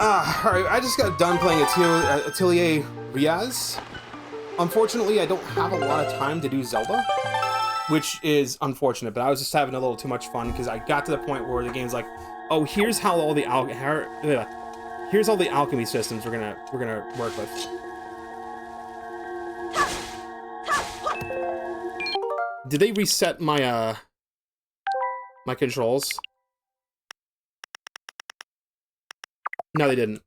Alright, I just got done playing Atelier Riaz. Unfortunately, I don't have a lot of time to do Zelda, which is unfortunate, but I was just having a little too much fun because I got to the point where the game's like, oh, here's how all the here's all the alchemy systems we're gonna work with. Did they reset my my controls? No, they didn't.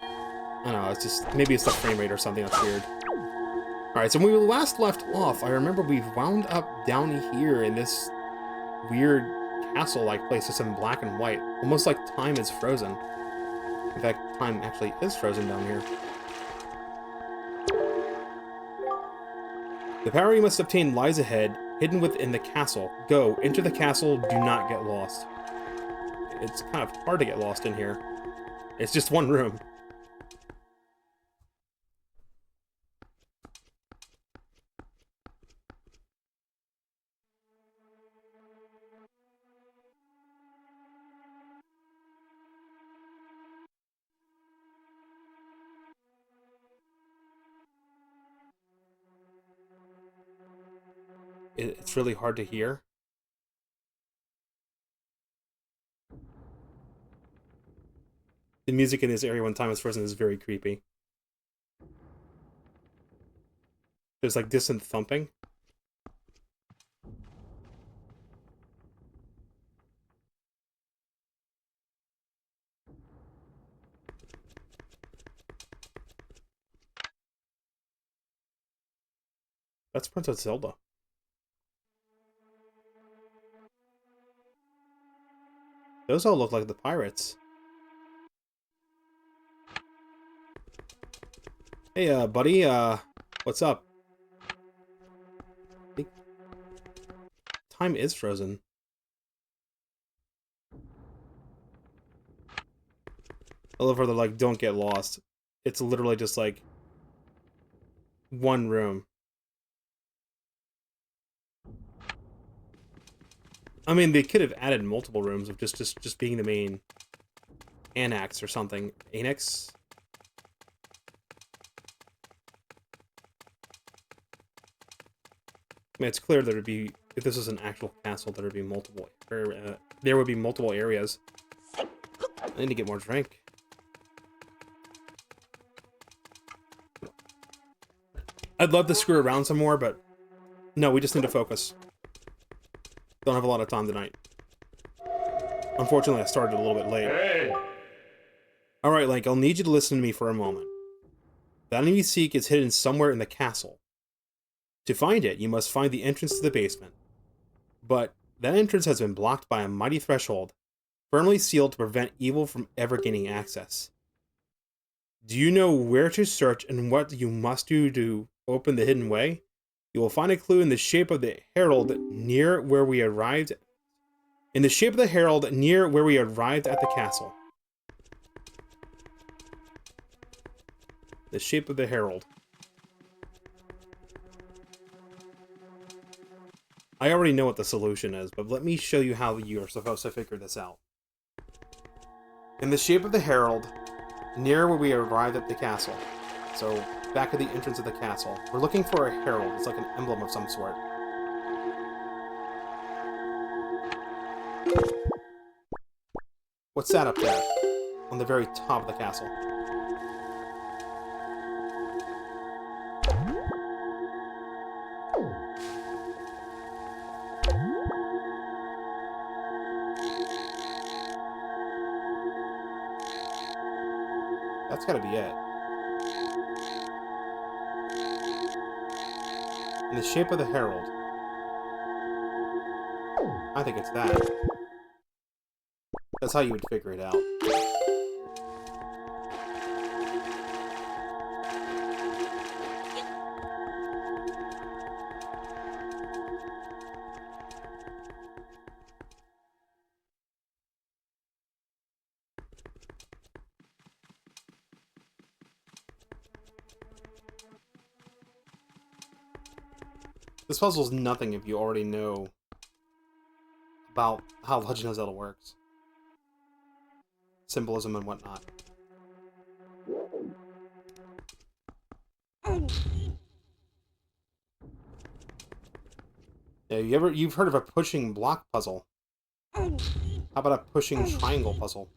I don't know, it's just, maybe it's the frame rate or something that's weird. Alright, so when we last left off, I remember we wound up down here in this weird castle-like place that's in black and white. Almost like time is frozen. In fact, time actually is frozen down here. The power you must obtain lies ahead, hidden within the castle. Go, enter the castle, do not get lost. It's kind of hard to get lost in here. It's just one room. It's really hard to hear. The music in this area when time is frozen is very creepy. There's like distant thumping. That's Princess Zelda. Those all look like the pirates. Hey, buddy, what's up? Time is frozen. I love how they're like, don't get lost. It's literally just like one room. I mean, they could have added multiple rooms of just being the main annex or something. Annex? I mean, it's clear that it'd be, if this was an actual castle, there would be multiple, there would be multiple areas. I need to get more drink. I'd love to screw around some more, but no, we just need to focus. Don't have a lot of time tonight. Unfortunately, I started a little bit late. Hey! Alright, Link, I'll need you to listen to me for a moment. The enemy you seek is hidden somewhere in the castle. To find it, you must find the entrance to the basement. But that entrance has been blocked by a mighty threshold, firmly sealed to prevent evil from ever gaining access. Do you know where to search and what you must do to open the hidden way? You will find a clue in the shape of the herald near where we arrived. In the shape of the herald near where we arrived at the castle. The shape of the herald. I already know what the solution is, but let me show you how you are supposed to figure this out. In the shape of the herald, near where we arrived at the castle. So, back at the entrance of the castle. We're looking for a herald. It's like an emblem of some sort. What's that up there? On the very top of the castle. That's gotta be it. In the shape of the herald. I think it's that. That's how you would figure it out. This puzzle's nothing if you already know about how Legend of Zelda works. Symbolism and whatnot. Yeah, you've heard of a pushing block puzzle? How about a pushing triangle puzzle?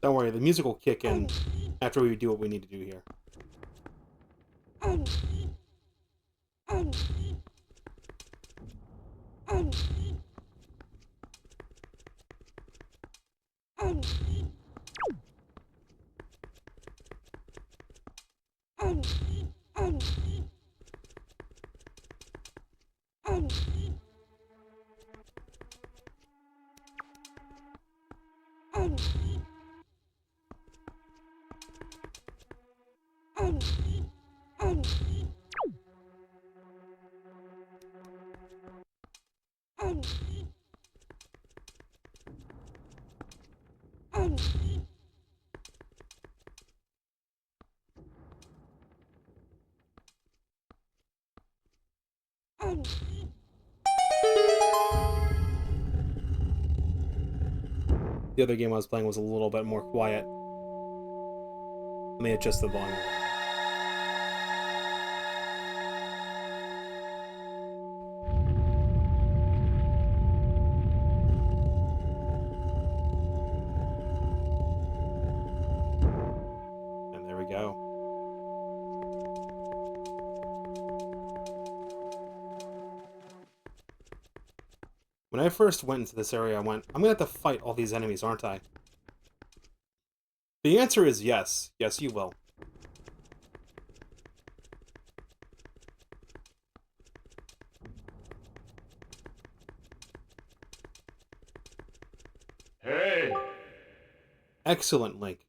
Don't worry, the music will kick in after we do what we need to do here. The other game I was playing was a little bit more quiet. Let me adjust the volume. And there we go. When I first went into this area, I went, I'm gonna have to fight all these enemies, aren't I? The answer is yes. Yes, you will. Hey! Excellent, Link.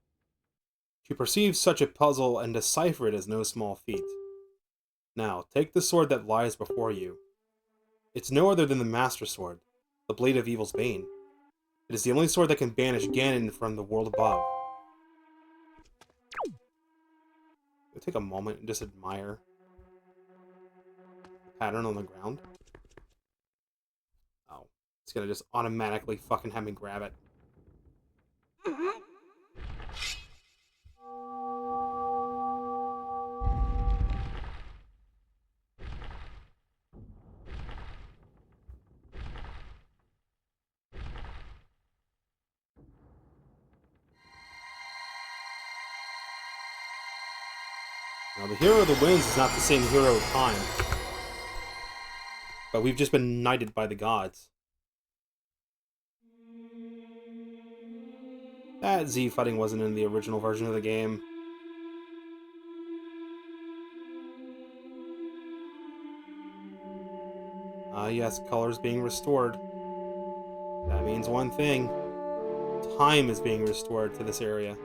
To perceive such a puzzle and decipher it is no small feat. Now, take the sword that lies before you. It's no other than the Master Sword, the Blade of Evil's Bane. It is the only sword that can banish Ganon from the world above. I'll take a moment and just admire the pattern on the ground. Oh, it's gonna just automatically fucking have me grab it. Now, the hero that wins is not the same hero of time. But we've just been knighted by the gods. That Z fighting wasn't in the original version of the game. Ah, yes, color's being restored. That means one thing. Time is being restored to this area.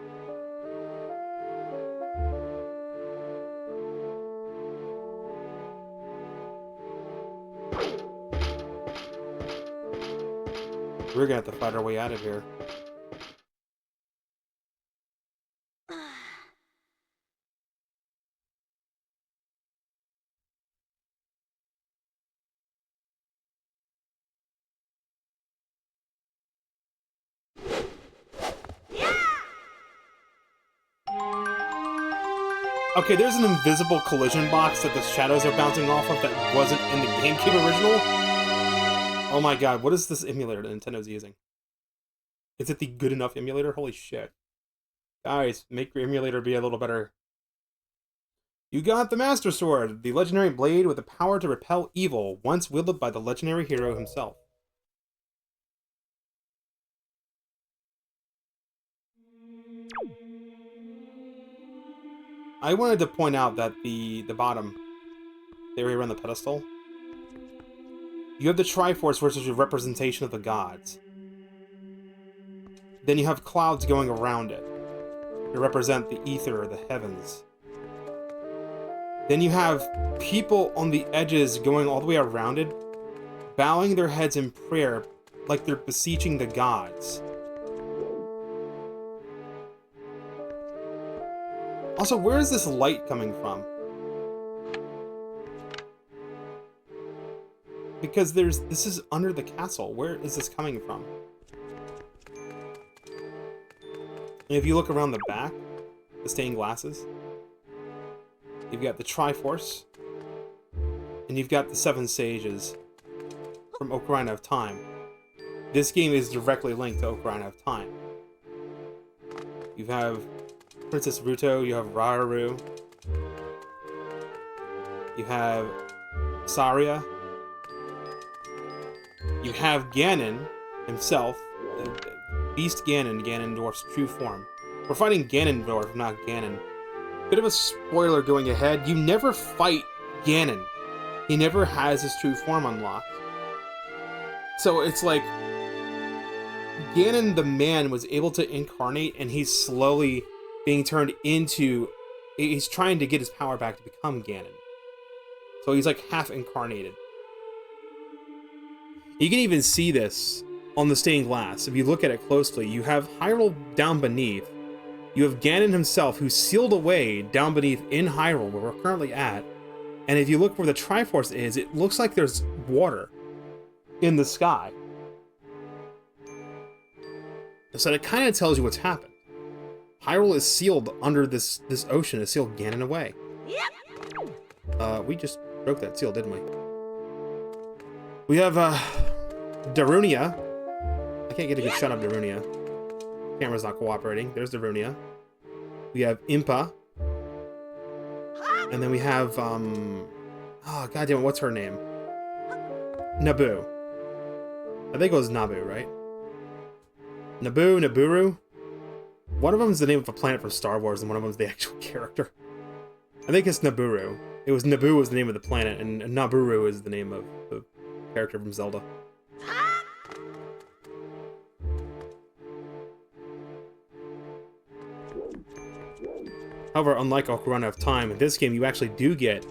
We're gonna have to fight our way out of here. Okay, there's an invisible collision box that the shadows are bouncing off of that wasn't in the GameCube original. Oh my god, what is this emulator that Nintendo's using? Is it the good enough emulator? Holy shit. Guys, make your emulator be a little better. You got the Master Sword, the legendary blade with the power to repel evil, once wielded by the legendary hero himself. I wanted to point out that the bottom, the area around the pedestal, you have the Triforce, which is a representation of the gods. Then you have clouds going around it. They represent the ether or the heavens. Then you have people on the edges going all the way around it, bowing their heads in prayer like they're beseeching the gods. Also, where is this light coming from? Because this is under the castle. Where is this coming from? And if you look around the back, the stained glasses, you've got the Triforce, and you've got the 7 Sages from Ocarina of Time. This game is directly linked to Ocarina of Time. You have Princess Ruto, you have Rauru, you have Saria, you have Ganon himself, Beast Ganon, Ganondorf's true form. We're fighting Ganondorf, not Ganon. Bit of a spoiler going ahead, you never fight Ganon. He never has his true form unlocked. So it's like, Ganon the man was able to incarnate, and he's slowly being turned into... He's trying to get his power back to become Ganon. So he's like half incarnated. You can even see this on the stained glass. If you look at it closely, you have Hyrule down beneath. You have Ganon himself, who's sealed away down beneath in Hyrule, where we're currently at. And if you look where the Triforce is, it looks like there's water in the sky. So it kind of tells you what's happened. Hyrule is sealed under this ocean, has sealed Ganon away. We just broke that seal, didn't we? We have Darunia. I can't get a good shot of Darunia. Camera's not cooperating. There's Darunia. We have Impa. And then we have, oh, goddamn, what's her name? Naboo. I think it was Naboo, right? Naboo, Nabooru? One of them is the name of a planet from Star Wars, and one of them is the actual character. I think it's Nabooru. It was Naboo was the name of the planet, and Nabooru is the name of the character from Zelda. However, unlike Ocarina of Time, in this game you actually do get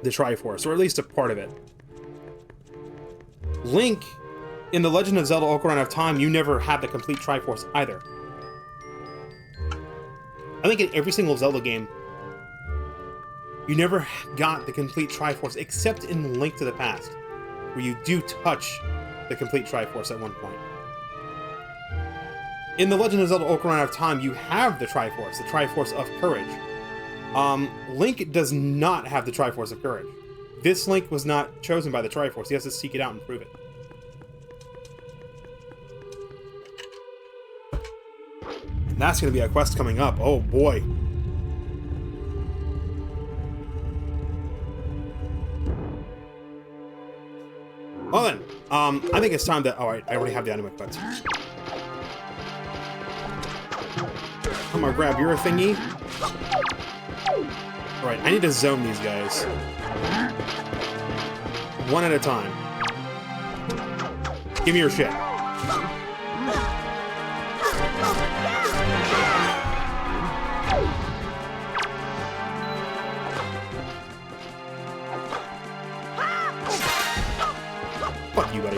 the Triforce, or at least a part of it. Link, in The Legend of Zelda Ocarina of Time, you never had the complete Triforce either. I think in every single Zelda game, you never got the complete Triforce, except in Link to the Past, where you do touch the complete Triforce at one point. In The Legend of Zelda Ocarina of Time, you have the Triforce of Courage. Link does not have the Triforce of Courage. This Link was not chosen by the Triforce. He has to seek it out and prove it. And that's going to be a quest coming up. Oh boy. Well then, I think it's time to... Alright, I already have the anime quest. I'm gonna grab your thingy. Alright, I need to zone these guys. One at a time. Give me your shit. Fuck you, buddy.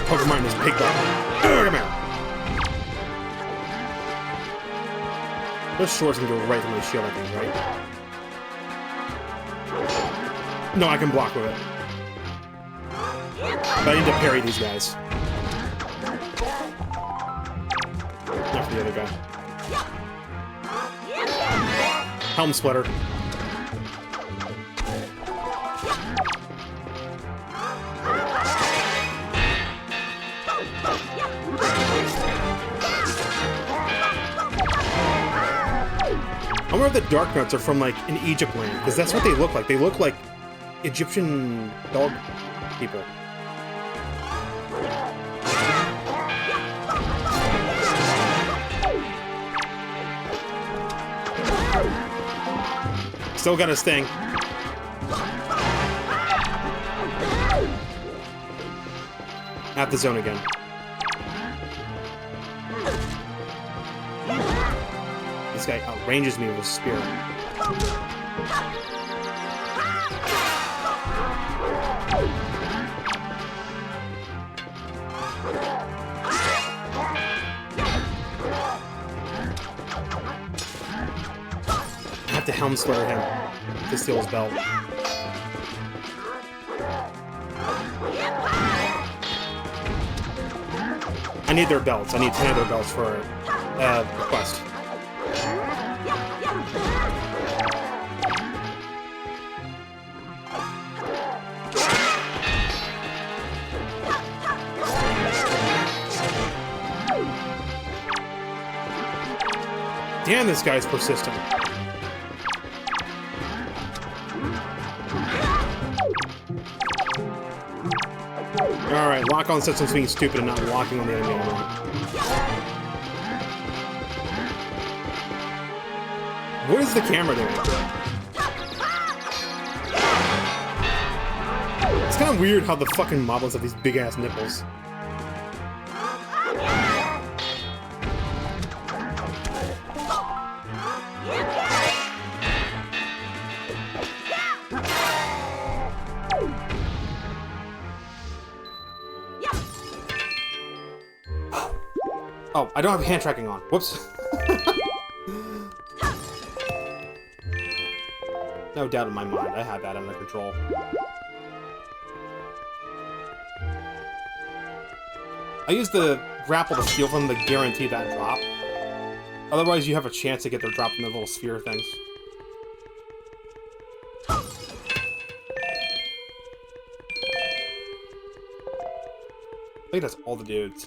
Pokemon is big dog. Come here. Those swords can go right through my shield, I think, right? No, I can block with it. But I need to parry these guys. Not for the other guy. Helm Splitter. I wonder if the Dark Nuts are from, like, an Egypt land, because that's what they look like. They look like Egyptian dog people. Still got his thing. At the zone again. This guy outranges me with a spear. I have to helm slayer him to steal his belt. I need their belts. I need 10 of their belts for a quest. Damn, this guy's persistent. Alright, lock on systems being stupid and not locking on the enemy anymore. What is the camera doing? It's kind of weird how the fucking moblins have these big ass nipples. Oh, I don't have hand tracking on. Whoops. No doubt in my mind, I have that under control. I use the grapple to steal from them to guarantee that drop. Otherwise, you have a chance to get their drop from the little sphere things. I think that's all the dudes.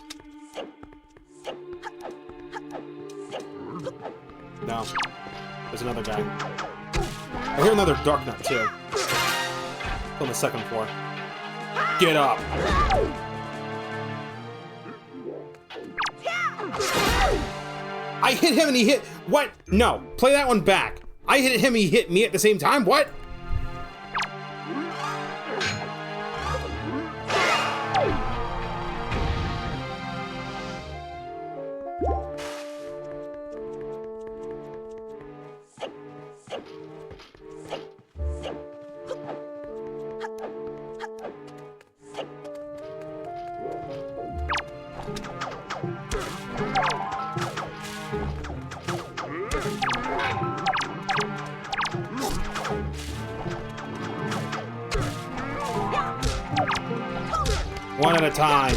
No. There's another guy. I hear another dark nut, too. On the second floor. Get up! I hit him and he hit... What? No. Play that one back. I hit him, he hit me at the same time? What? One at a time.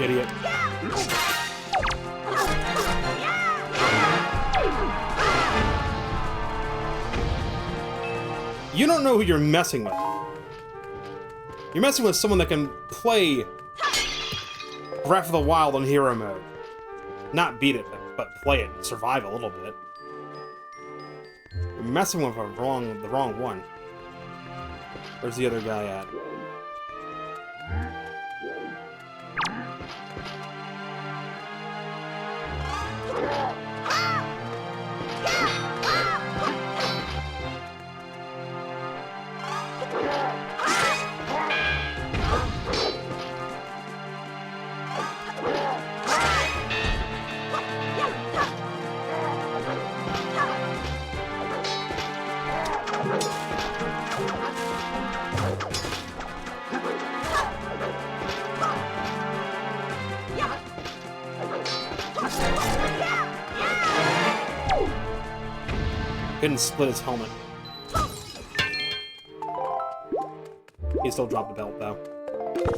Idiot. You don't know who you're messing with. You're messing with someone that can play Breath of the Wild on hero mode. Not beat it, but play it and survive a little bit. You're messing with the wrong one. Where's the other guy at? Couldn't split his helmet. He still dropped the belt, though.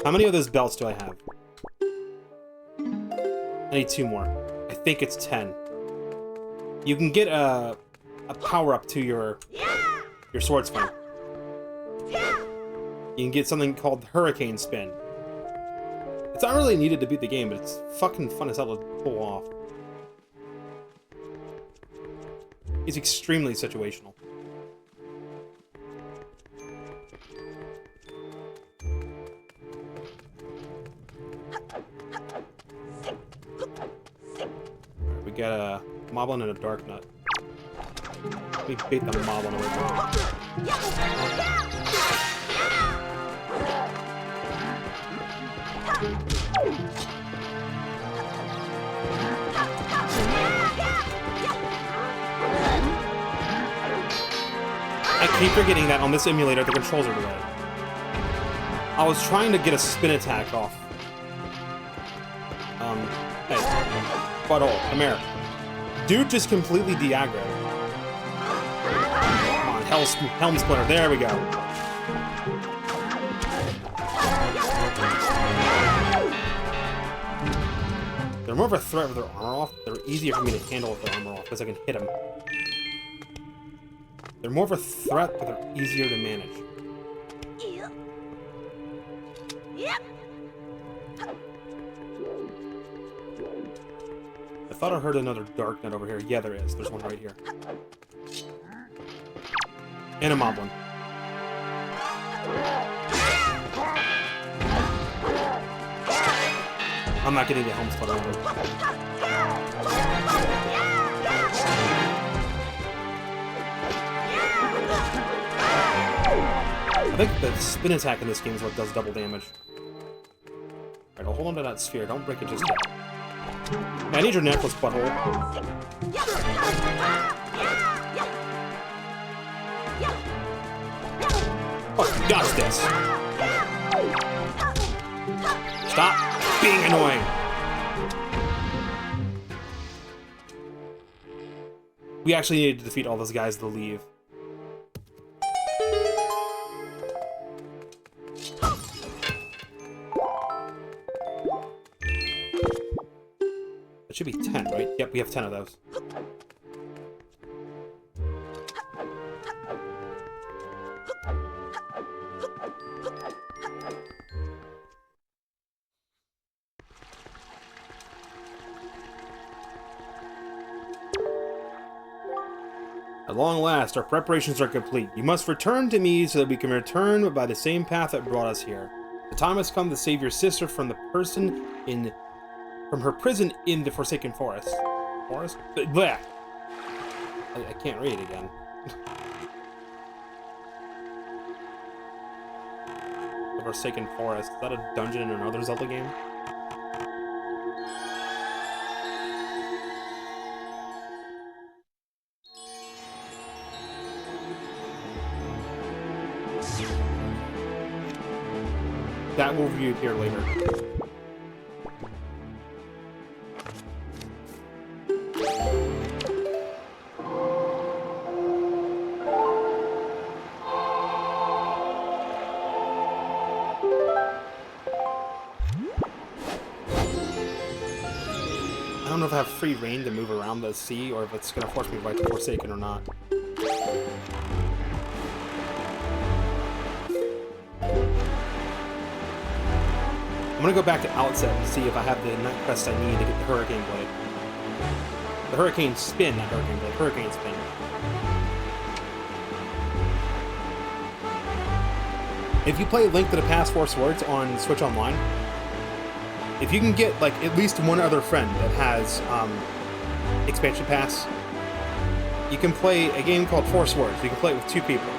How many of those belts do I have? I need 2 more. I think it's 10. You can get a power-up to your sword swing. You can get something called Hurricane Spin. It's not really needed to beat the game, but it's fucking fun as hell to pull off. He's extremely situational. We got a Moblin and a Dark Nut. Let me bait the Moblin away from him. I keep forgetting that on this emulator the controls are delayed. I was trying to get a spin attack off. Hey. Butthole, come here. Dude just completely de-aggroed. Come on, Helm Splitter, there we go. They're more of a threat with their armor off. They're easier for me to handle with their armor off, because I can hit them. They're more of a threat, but they're easier to manage. I thought I heard another dark net over here. Yeah, there is. There's one right here. And a moblin. I'm not getting the Helm Splitter over. I think the spin attack in this game is what does double damage. Alright, I'll hold on to that sphere. Don't break it just yet. I need your necklace, butthole. Oh, dodge this! Stop being annoying! We actually needed to defeat all those guys to leave. It should be 10, right? Yep, we have 10 of those. At long last, our preparations are complete. You must return to me so that we can return by the same path that brought us here. The time has come to save your sister from her prison in the Forsaken Forest. Forest? Blech! I can't read it again. The Forsaken Forest. Is that a dungeon in another Zelda game? That will reappear later. I don't know if I have free reign to move around the sea, or if it's going to force me right to Forsaken or not. I'm going to go back to Outset and see if I have the Night Crest I need to get the Hurricane Blade. The Hurricane Spin, not Hurricane Blade. Hurricane Spin. If you play Link to the Past 4 Swords on Switch Online, if you can get like at least one other friend that has Expansion Pass, you can play a game called 4 Swords. You can play it with 2 people.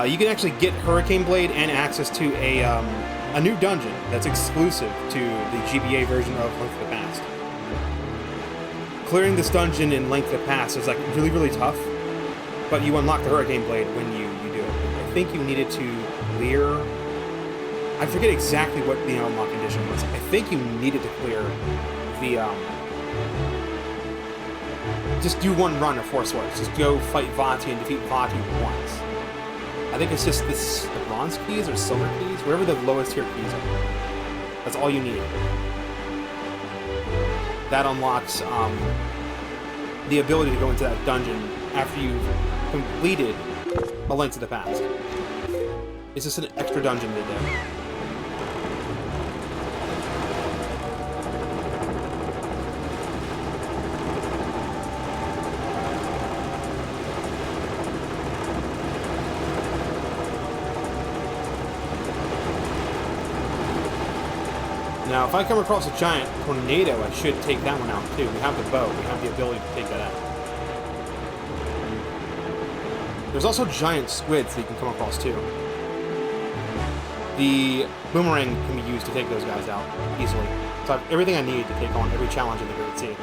You can actually get Hurricane Blade and access to a new dungeon that's exclusive to the GBA version of Link to the Past. Clearing this dungeon in Link to the Past is like really, really tough, but you unlock the Hurricane Blade when you do it. I think you needed to clear... I forget exactly what the unlock condition was. I think you needed to clear the... just do one run of 4 Swords. Just go fight Vati and defeat Vati once. I think it's just the bronze keys or silver keys, wherever the lowest tier keys are. That's all you need. That unlocks the ability to go into that dungeon after you've completed A Link to the Past. It's just an extra dungeon they did. Now, if I come across a giant tornado, I should take that one out, too. We have the bow. We have the ability to take that out. There's also giant squids that you can come across, too. The boomerang can be used to take those guys out easily. So I have everything I need to take on every challenge in the Great Sea.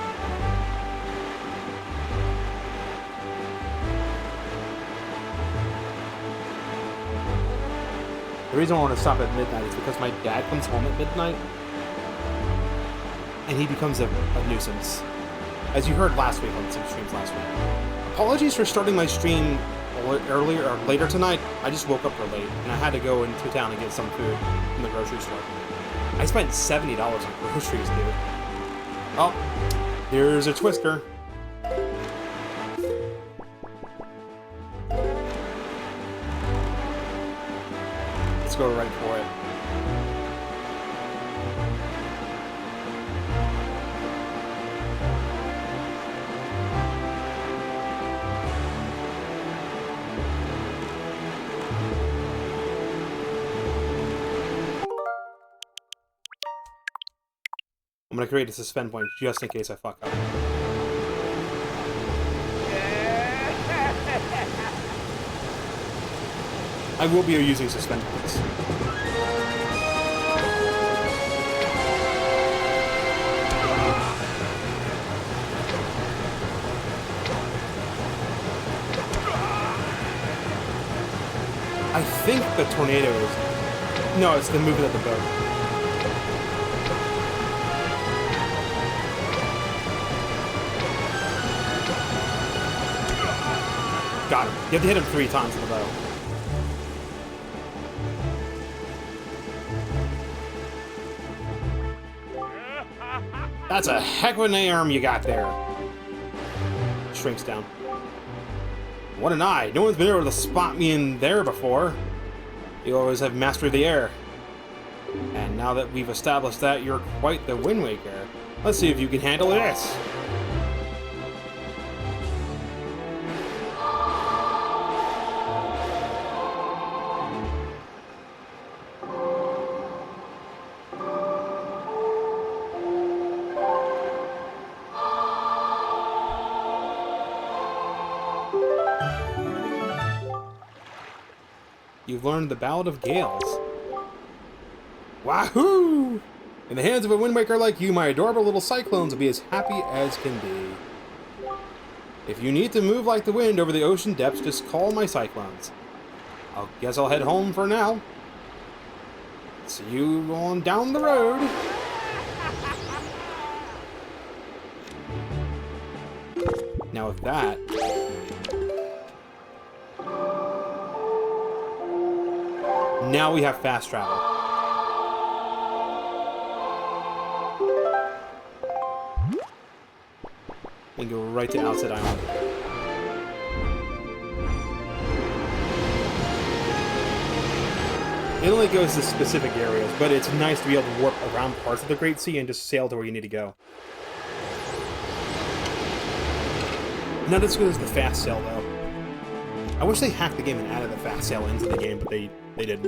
The reason I want to stop at midnight is because my dad comes home at midnight, and he becomes a nuisance. As you heard last week on some streams last week. Apologies for starting my stream earlier or later tonight. I just woke up real late, and I had to go into town and get some food from the grocery store. I spent $70 on groceries, dude. Oh, here's a twister. Let's go right for it. I'm gonna create a suspend point just in case I fuck up. I will be using suspend points. I think the tornado is... No, it's the movement of the boat. Got him. You have to hit him 3 times with the bow. That's a heck of an arm you got there. Shrinks down. What an eye. No one's been able to spot me in there before. You always have mastered the air. And now that we've established that you're quite the Wind Waker, let's see if you can handle this. You've learned the Ballad of Gales. Wahoo! In the hands of a Wind Waker like you, my adorable little cyclones will be as happy as can be. If you need to move like the wind over the ocean depths, just call my cyclones. Guess I'll head home for now. See you on down the road. Now with that... Now we have fast travel. And go right to Outside Island. It only goes to specific areas, but it's nice to be able to warp around parts of the Great Sea and just sail to where you need to go. Not as good as the fast sail, though. I wish they hacked the game and added the fast sail into the game, but they didn't.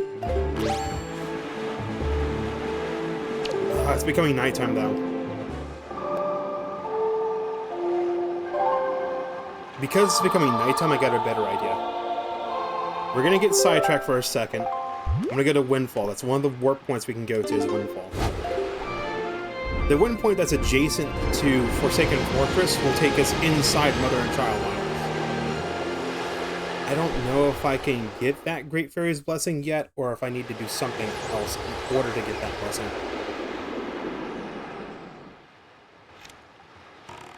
It's becoming nighttime, though. Because it's becoming nighttime, I got a better idea. We're gonna get sidetracked for a second. I'm gonna go to Windfall. That's one of the warp points we can go to is Windfall. The wind point that's adjacent to Forsaken Fortress will take us inside Mother and Child Islands. I don't know if I can get that Great Fairy's Blessing yet, or if I need to do something else in order to get that blessing.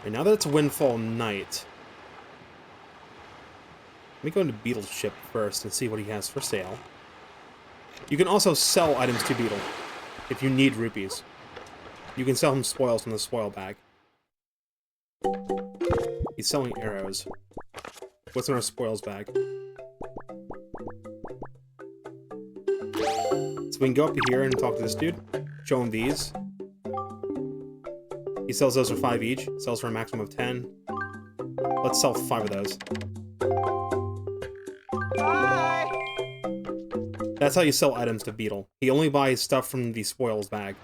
And now that it's Windfall Night, let me go into Beetle's ship first and see what he has for sale. You can also sell items to Beetle if you need rupees. You can sell him spoils from the spoil bag. He's selling arrows. What's in our spoils bag? So we can go up to here and talk to this dude. Show him these. He sells those for 5 each. Sells for a maximum of 10. Let's sell 5 of those. Bye! That's how you sell items to Beetle. He only buys stuff from the spoils bag.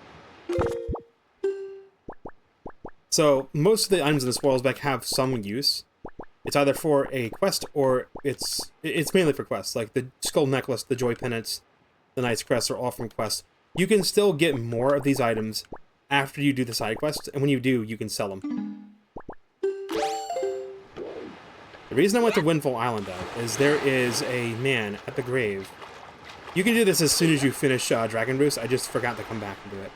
So, most of the items in the spoils bag have some use. It's either for a quest, or it's mainly for quests. Like the Skull Necklace, the Joy Pennants, the Knight's Crest are all from quests. You can still get more of these items after you do the side quests, and when you do, you can sell them. The reason I went to Windfall Island, though, is there is a man at the grave You can do this as soon as you finish Dragon Boost. I just forgot to come back and do it.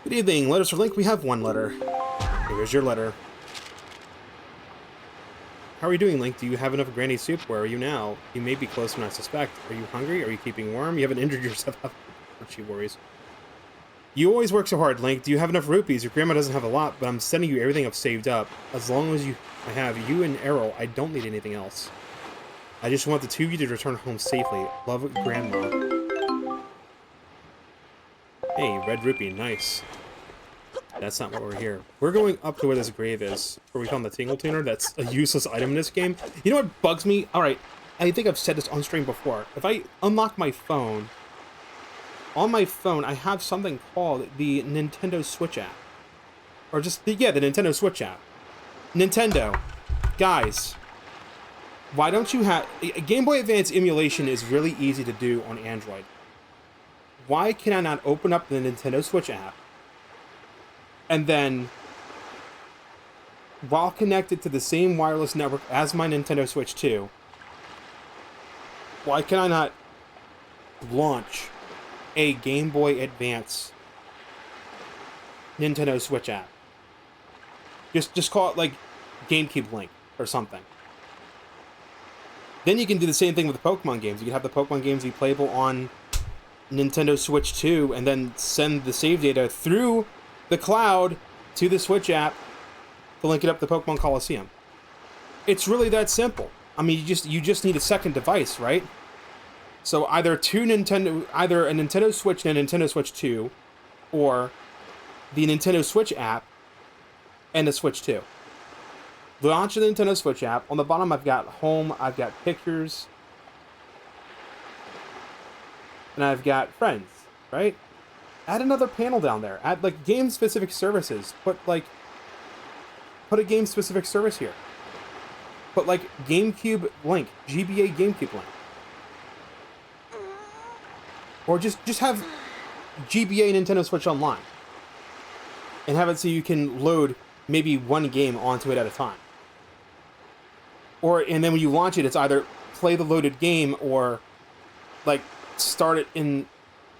Good evening. Letters for Link. We have one letter. Here's your letter. How are you doing, Link? Do you have enough granny soup? Where are you now? You may be closer than I suspect. Are you hungry? Are you keeping warm? You haven't injured yourself. She worries. You always work so hard, Link. Do you have enough rupees? Your grandma doesn't have a lot, but I'm sending you everything I've saved up. As long as I have you and Errol, I don't need anything else. I just want the two of you to return home safely. Love, Grandma. Hey, red rupee. Nice. That's not what we're here. We're going up to where this grave is, where we found the Tingle Tuner. That's a useless item in this game. You know what bugs me? Alright, I think I've said this on stream before. If I unlock my phone, on my phone, I have something called the Nintendo Switch app. Or just, yeah, the Nintendo Switch app. Nintendo, guys, why don't you have... Game Boy Advance emulation is really easy to do on Android. Why can I not open up the Nintendo Switch app and then, while connected to the same wireless network as my Nintendo Switch 2, why can I not launch a Game Boy Advance Nintendo Switch app? Just call it like GameCube Link or something. Then you can do the same thing with the Pokemon games. You can have the Pokemon games be playable on Nintendo Switch 2 and then send the save data through the cloud to the Switch app to link it up to Pokemon Coliseum. It's really that simple. I mean, you just need a second device, right? So either a Nintendo Switch and a Nintendo Switch 2, or the Nintendo Switch app and the Switch 2. Launch the Nintendo Switch app. On the bottom, I've got Home, I've got Pictures, and I've got Friends, right? Add another panel down there. Add, like, game-specific services. Put a game-specific service here. Put, like, GameCube Link. GBA GameCube Link. Or just have GBA Nintendo Switch Online. And have it so you can load maybe one game onto it at a time. And then when you launch it, it's either play the loaded game or, like, start it in,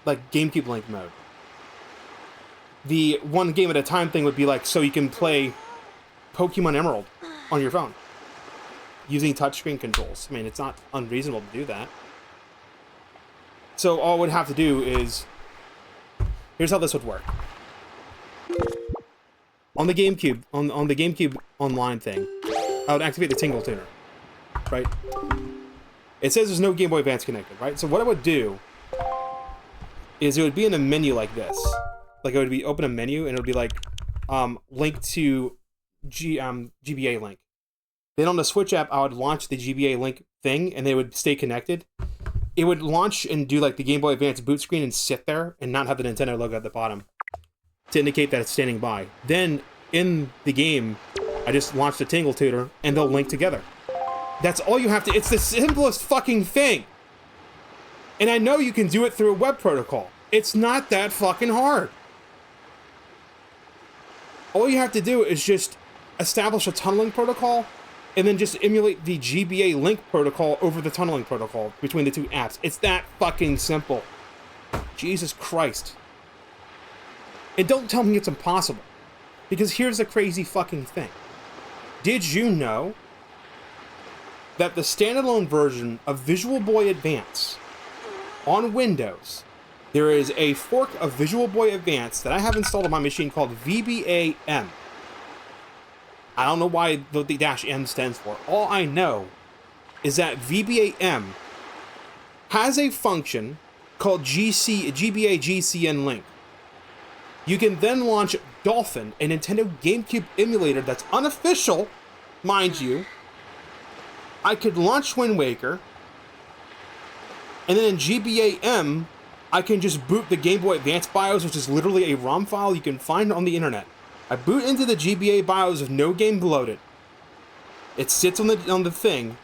like, GameCube Link mode. The one game at a time thing would be like, so you can play Pokemon Emerald on your phone using touchscreen controls. I mean, it's not unreasonable to do that. So all I would have to do is, here's how this would work. On the GameCube, on the GameCube Online thing, I would activate the Tingle Tuner, right? It says there's no Game Boy Advance connected, right? So what I would do is it would be in a menu like this. Like, it would be open a menu, and it would be like, link to GBA Link. Then on the Switch app, I would launch the GBA Link thing, and they would stay connected. It would launch and do, like, the Game Boy Advance boot screen and sit there and not have the Nintendo logo at the bottom to indicate that it's standing by. Then, in the game, I just launch the Tingle Tuner, and they'll link together. That's all you have to... It's the simplest fucking thing! And I know you can do it through a web protocol. It's not that fucking hard. All you have to do is just establish a tunneling protocol and then just emulate the GBA Link protocol over the tunneling protocol between the two apps. It's that fucking simple. Jesus Christ. And don't tell me it's impossible. Because here's the crazy fucking thing. Did you know that the standalone version of Visual Boy Advance on Windows, there is a fork of Visual Boy Advance that I have installed on my machine called VBA-M. I don't know why the -M stands for. All I know is that VBA-M has a function called GBA GCN Link. You can then launch Dolphin, a Nintendo GameCube emulator that's unofficial, mind you. I could launch Wind Waker, and then in GBA-M, I can just boot the Game Boy Advance BIOS, which is literally a ROM file you can find on the internet. I boot into the GBA BIOS with no game loaded. It sits on the thing.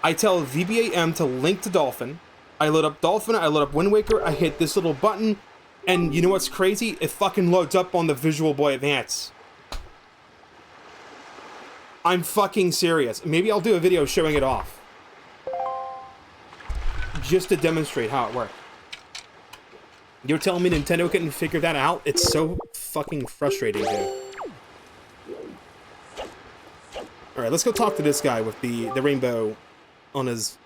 I tell VBA-M to link to Dolphin. I load up Dolphin, I load up Wind Waker, I hit this little button, and you know what's crazy? It fucking loads up on the Visual Boy Advance. I'm fucking serious. Maybe I'll do a video showing it off. Just to demonstrate how it works. You're telling me Nintendo couldn't figure that out? It's so fucking frustrating, dude. Alright, let's go talk to this guy with the rainbow on his,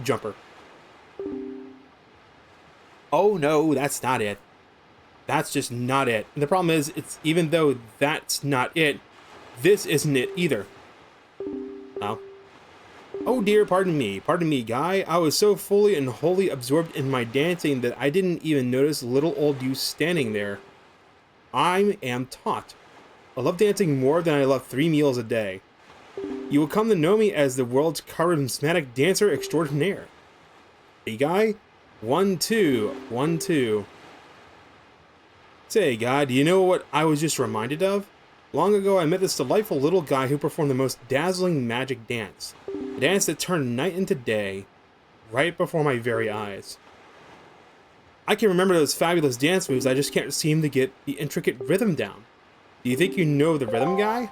jumper. Oh no, that's not it. That's just not it. And the problem is, it's even though that's not it, this isn't it either. Oh. Oh dear, pardon me, guy. I was so fully and wholly absorbed in my dancing that I didn't even notice little old you standing there. I am taught. I love dancing more than I love 3 meals a day. You will come to know me as the world's charismatic dancer extraordinaire. Hey guy? 1, 2, 1, 2. Say, guy, do you know what I was just reminded of? Long ago, I met this delightful little guy who performed the most dazzling magic dance. A dance that turned night into day, right before my very eyes. I can remember those fabulous dance moves, I just can't seem to get the intricate rhythm down. Do you think you know the rhythm, guy?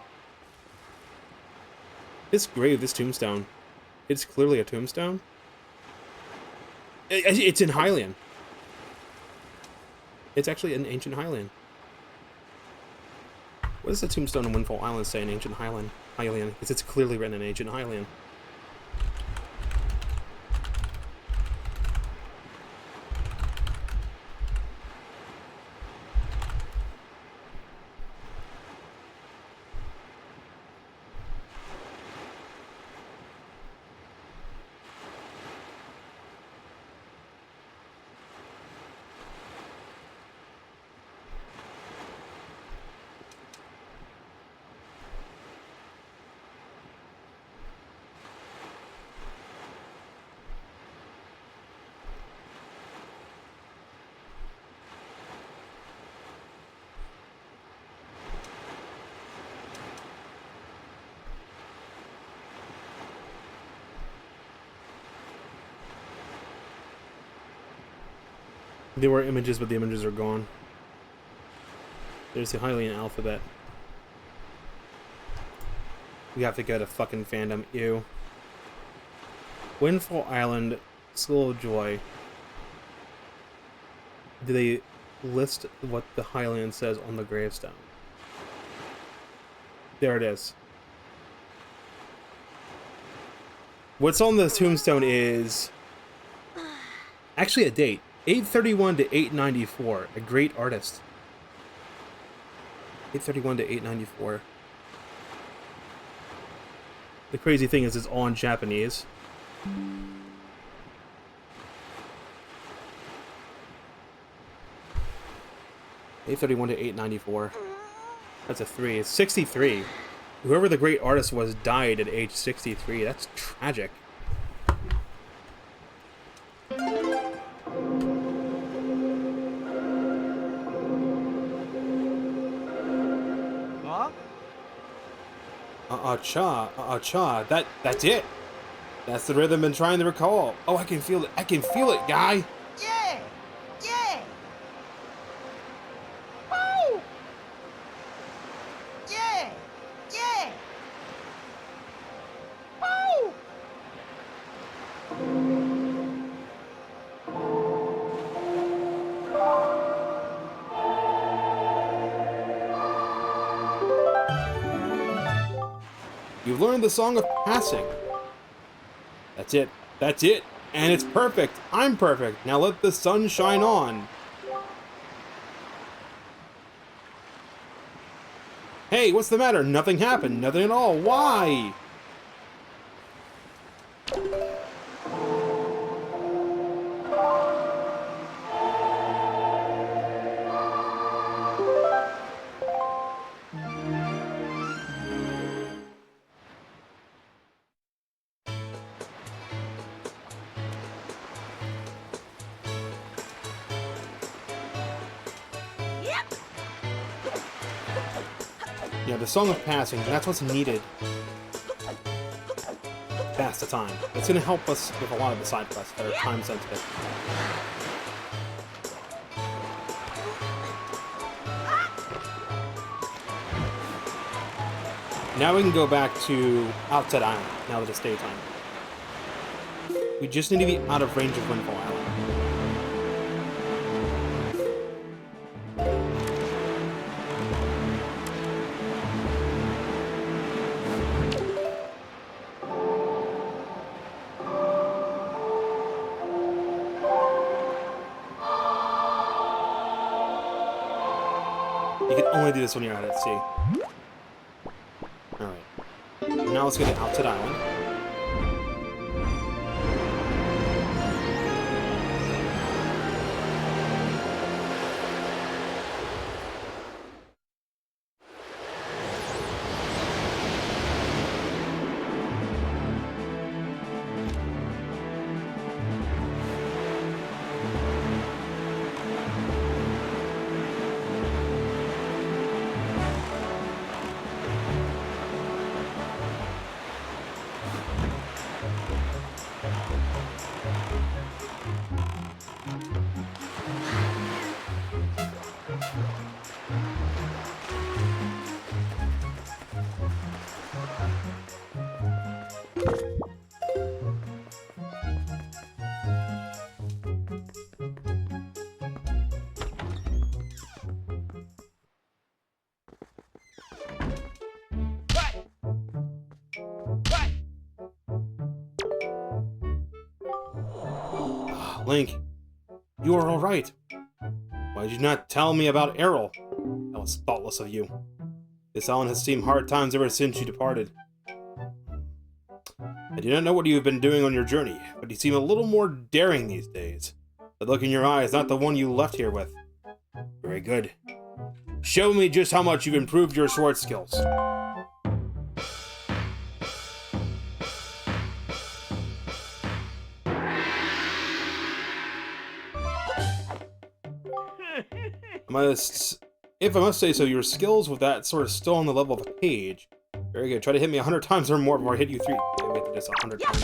This grave, this tombstone. It's clearly a tombstone. It's in Hylian. It's actually an ancient Hylian. What does the tombstone in Windfall Island say in ancient Hylian? Because it's clearly written in ancient Hylian. There were images, but the images are gone. There's the Hylian alphabet. We have to go to fucking fandom. Ew. Windfall Island, School of Joy. Do they list what the Hylian says on the gravestone? There it is. What's on the tombstone is actually a date. 831 to 894. A great artist. 831 to 894. The crazy thing is it's all in Japanese. 831 to 894. That's a 3. It's 63. Whoever the great artist was died at age 63. That's tragic. Cha. That's it. That's the rhythm I'm trying to recall. Oh, I can feel it. I can feel it, guy. Yeah. Yeah. Woo. Yeah. Yeah. Woo. You've learned the Song of Passing. That's it. That's it. And it's perfect. I'm perfect. Now let the sun shine on. Hey, what's the matter? Nothing happened. Nothing at all. Why? Yeah, the Song of Passing, that's what's needed. Pass the time. It's gonna help us with a lot of the side quests that are time sensitive. Now we can go back to Outside Island, now that it's daytime. We just need to be out of range of Windfall Island. You can only do this when you're out at sea. Alright. Now let's go to Outside Island. Link, you are alright. Why did you not tell me about Errol? That was thoughtless of you. This island has seen hard times ever since you departed. I do not know what you have been doing on your journey, but you seem a little more daring these days. The look in your eye is not the one you left here with. Very good. Show me just how much you've improved your sword skills. If I must say so, your skills with that sword are still on the level of a page. Very good. Try to hit me 100 times or more before I hit you 3. Okay, we have to do this 100 times.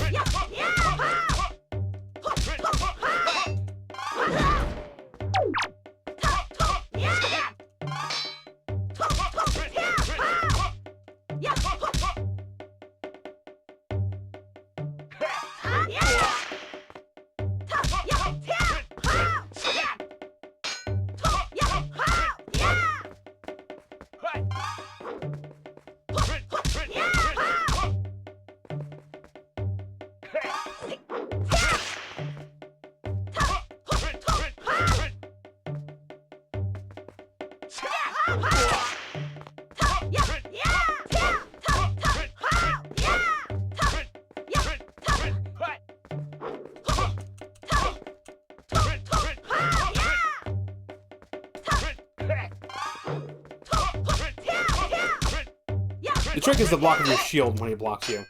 The trick is the block of your shield when he blocks you.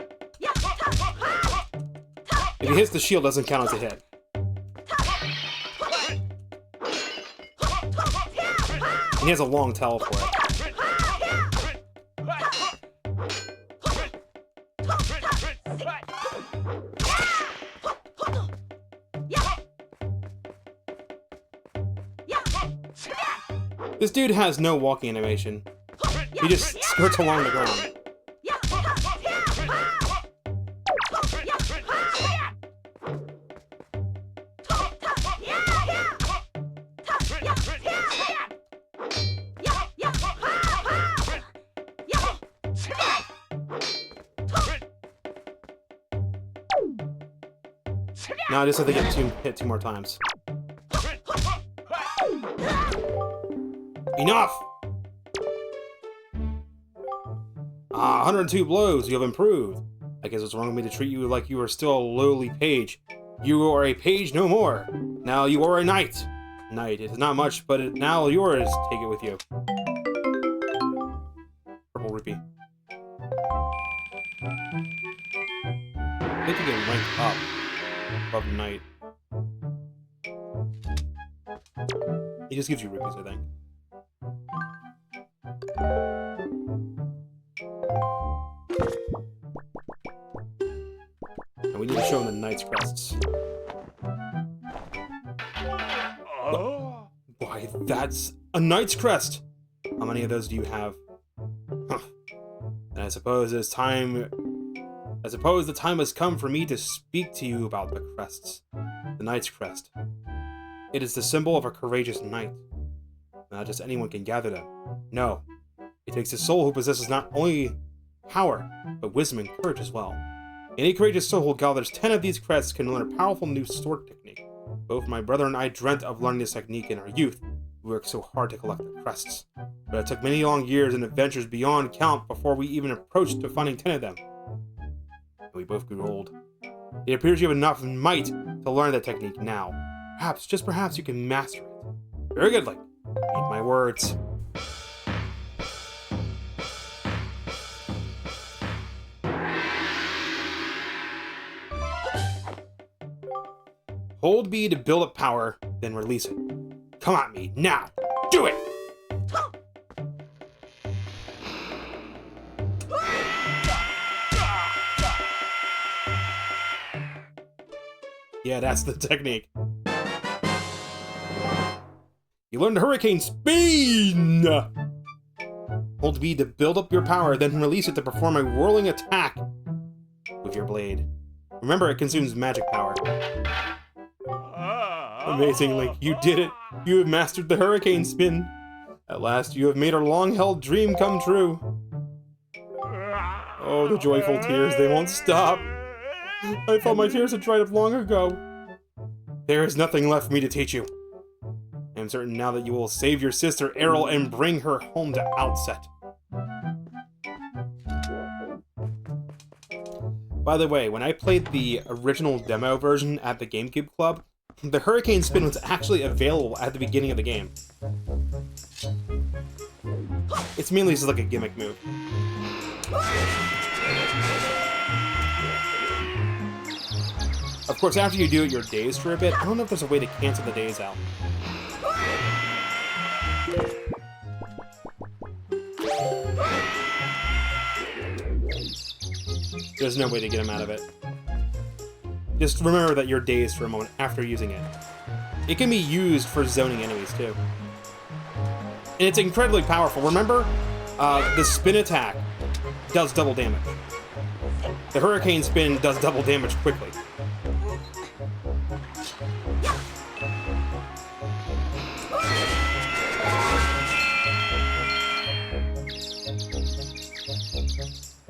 If he hits the shield, it doesn't count as a hit. And he has a long tail for it. This dude has no walking animation. He just skirts along the ground. Now I just have to get hit 2 more times. Enough! 102 blows, you have improved. I guess it's wrong of me to treat you like you are still a lowly page. You are a page no more. Now you are a knight. Knight, it is not much, but it now yours. Take it with you. Purple rupee. I think you can rank up above knight. He just gives you rupees, I think. And we need to show him the knight's crests. Oh. Why, that's a knight's crest! How many of those do you have? Huh. And I suppose the time has come for me to speak to you about the crests. The Knight's Crest. It is the symbol of a courageous knight. Not just anyone can gather them. No. It takes a soul who possesses not only power, but wisdom and courage as well. Any courageous soul who gathers 10 of these crests can learn a powerful new sword technique. Both my brother and I dreamt of learning this technique in our youth. We worked so hard to collect the crests. But it took many long years and adventures beyond count before we even approached to finding 10 of them. And we both grew old. It appears you have enough might to learn that technique now. Perhaps, just perhaps, you can master it. Very good, Link. Eat my words. Hold B to build up power, then release it. Come at me, now! Do it! Yeah, that's the technique. You learned Hurricane Speed! Hold B to build up your power, then release it to perform a whirling attack with your blade. Remember, it consumes magic power. Amazing, Link. You did it. You have mastered the Hurricane Spin. At last, you have made our long-held dream come true. Oh, the joyful tears, they won't stop. I thought my tears had dried up long ago. There is nothing left for me to teach you. I am certain now that you will save your sister Errol and bring her home to Outset. By the way, when I played the original demo version at the GameCube Club, the Hurricane Spin was actually available at the beginning of the game. It's mainly just like a gimmick move. Of course, after you do it, you're dazed for a bit. I don't know if there's a way to cancel the daze out. There's no way to get him out of it. Just remember that you're dazed for a moment after using it. It can be used for zoning enemies, too. And it's incredibly powerful. Remember, the spin attack does double damage. The Hurricane Spin does double damage quickly.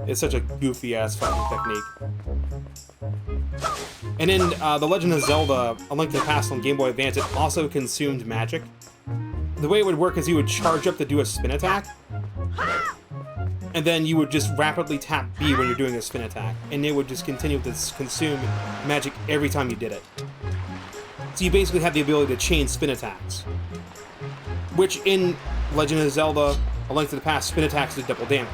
It's such a goofy-ass fucking technique. And in The Legend of Zelda, A Link to the Past on Game Boy Advance, it also consumed magic. The way it would work is you would charge up to do a spin attack, and then you would just rapidly tap B when you're doing a spin attack, and it would just continue to consume magic every time you did it. So you basically have the ability to chain spin attacks, which in Legend of Zelda, A Link to the Past, spin attacks do double damage.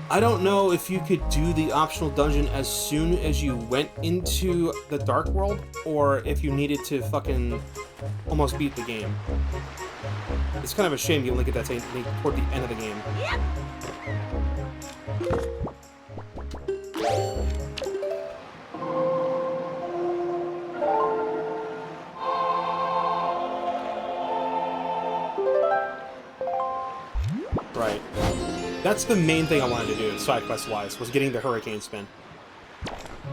I don't know if you could do the optional dungeon as soon as you went into the Dark World, or if you needed to fucking almost beat the game. It's kind of a shame you only get that technique toward the end of the game. Right. That's the main thing I wanted to do, side quest-wise, was getting the Hurricane Spin.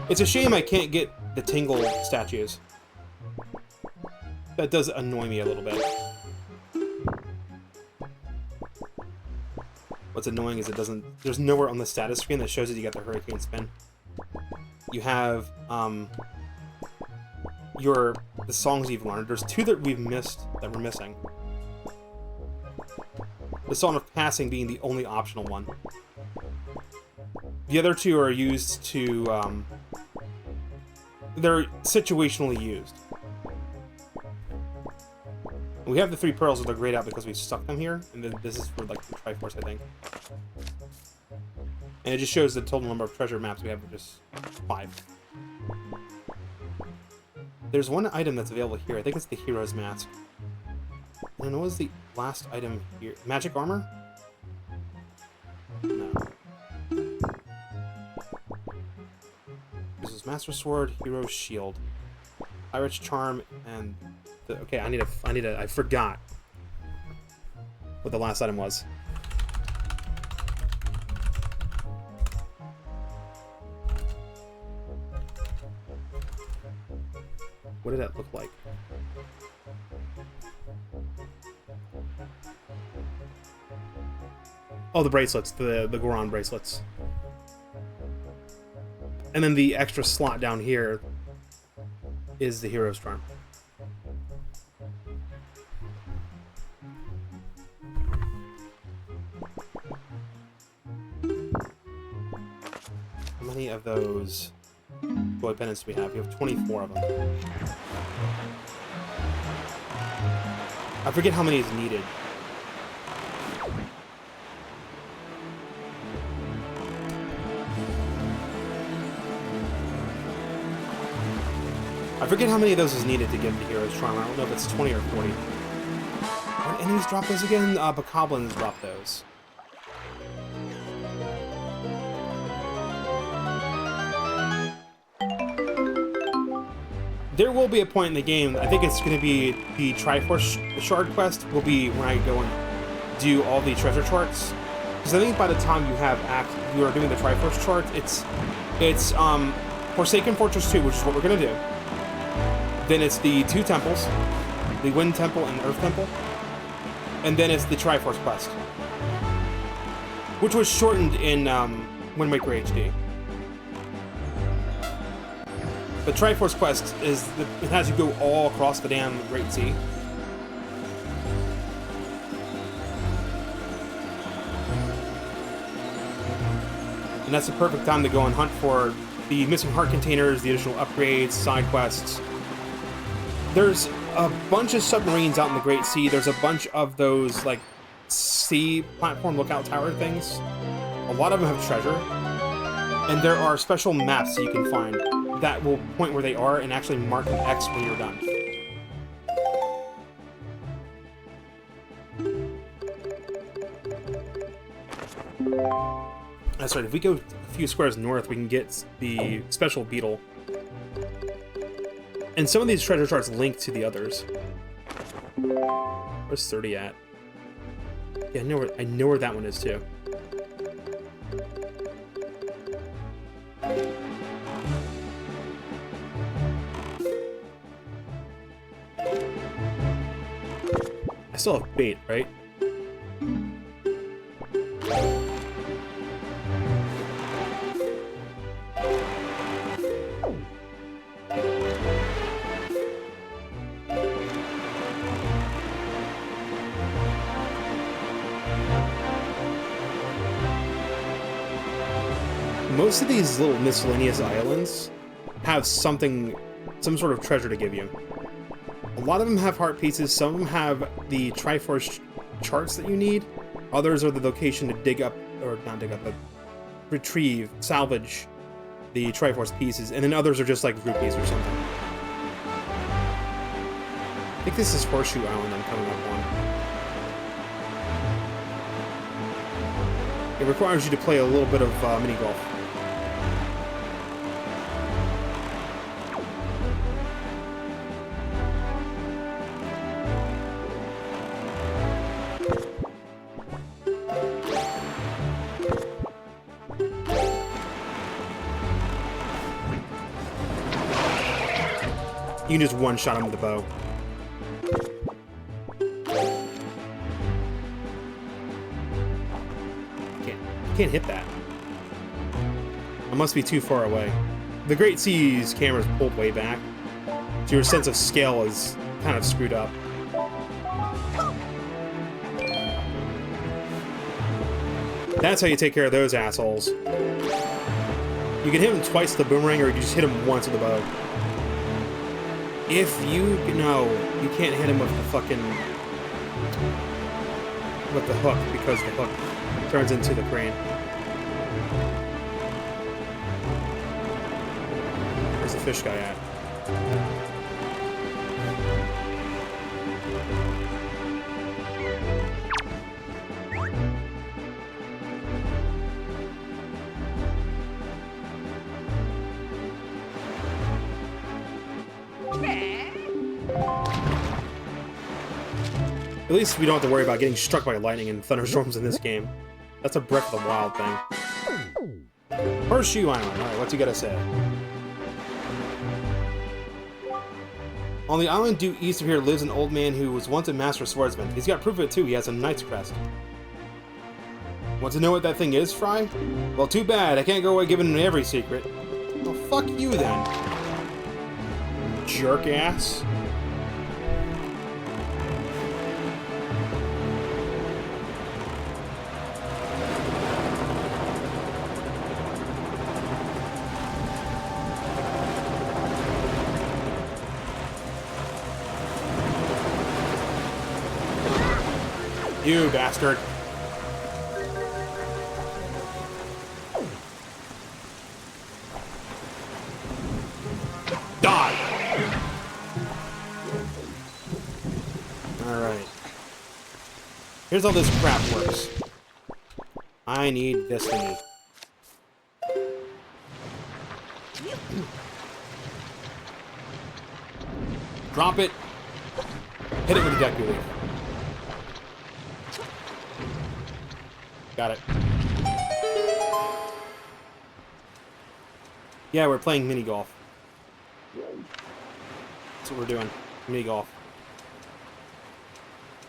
It's a shame I can't get the Tingle statues. That does annoy me a little bit. What's annoying is it doesn't... There's nowhere on the status screen that shows that you got the Hurricane Spin. You have, the songs you've learned. There's two that we've missed, that we're missing. The Song of Passing being the only optional one. The other two are used to, they're situationally used. We have the 3 pearls that are grayed out because we stuck them here, and then this is for, like, the Triforce, I think. And it just shows the total number of treasure maps we have, which is 5. There's one item that's available here. I think it's the Hero's Mask. And what was the last item here? Magic armor? No. This is Master Sword, Hero's Shield, Pirate's Charm, and the, okay, I forgot. what the last item was. What did that look like? Oh, the bracelets, the Goron bracelets. And then the extra slot down here is the hero's charm. How many of those joy pendants do we have? We have 24 of them. I forget how many is needed. I forget how many of those is needed to get the hero's charm. I don't know if it's 20 or 40. What enemies drop those again? Bokoblins drop those. There will be a point in the game, I think it's going to be the Triforce Shard quest, will be when I go and do all the treasure charts. Because I think by the time you are doing the Triforce chart, it's Forsaken Fortress 2, which is what we're going to do. Then it's the two temples, the Wind Temple and Earth Temple. And then it's the Triforce quest, which was shortened in Wind Waker HD. The Triforce quest it has you go all across the damn Great Sea. And that's the perfect time to go and hunt for the missing heart containers, the additional upgrades, side quests. There's a bunch of submarines out in the Great Sea. There's a bunch of those, like, sea platform lookout tower things. A lot of them have treasure. And there are special maps that you can find that will point where they are and actually mark an X when you're done. That's right, if we go a few squares north, we can get the special beetle. And some of these treasure charts link to the others. Where's 30 at? Yeah, I know where that one is too. I still have bait, right? Most of these little miscellaneous islands have some sort of treasure to give you. A lot of them have heart pieces, some of them have the Triforce charts that you need. Others are the location to dig up, or not dig up, but retrieve, salvage the Triforce pieces, and then others are just like rupees or something. I think this is Horseshoe Island I'm coming up on. It requires you to play a little bit of mini golf. You can just one-shot him with a bow. Can't hit that. I must be too far away. The Great Sea's camera's pulled way back, so your sense of scale is kind of screwed up. That's how you take care of those assholes. You can hit them twice with the boomerang, or you can just hit them once with the bow. If you can't hit him with the fucking with the hook, because the hook turns into the crane. Where's the fish guy at? At least we don't have to worry about getting struck by lightning and thunderstorms in this game. That's a Breath of the Wild thing. Horseshoe Island. Alright, what's he gotta say? On the island due east of here lives an old man who was once a master swordsman. He's got proof of it too. He has a knight's crest. Want to know what that thing is, Fry? Well, too bad. I can't go away giving him every secret. Well, fuck you then. Jerk ass. You bastard. Die! Alright. Here's how this crap works. I need this thingy. Drop it. Hit it with a deck relief. Got it. Yeah, we're playing mini golf. That's what we're doing. Mini golf.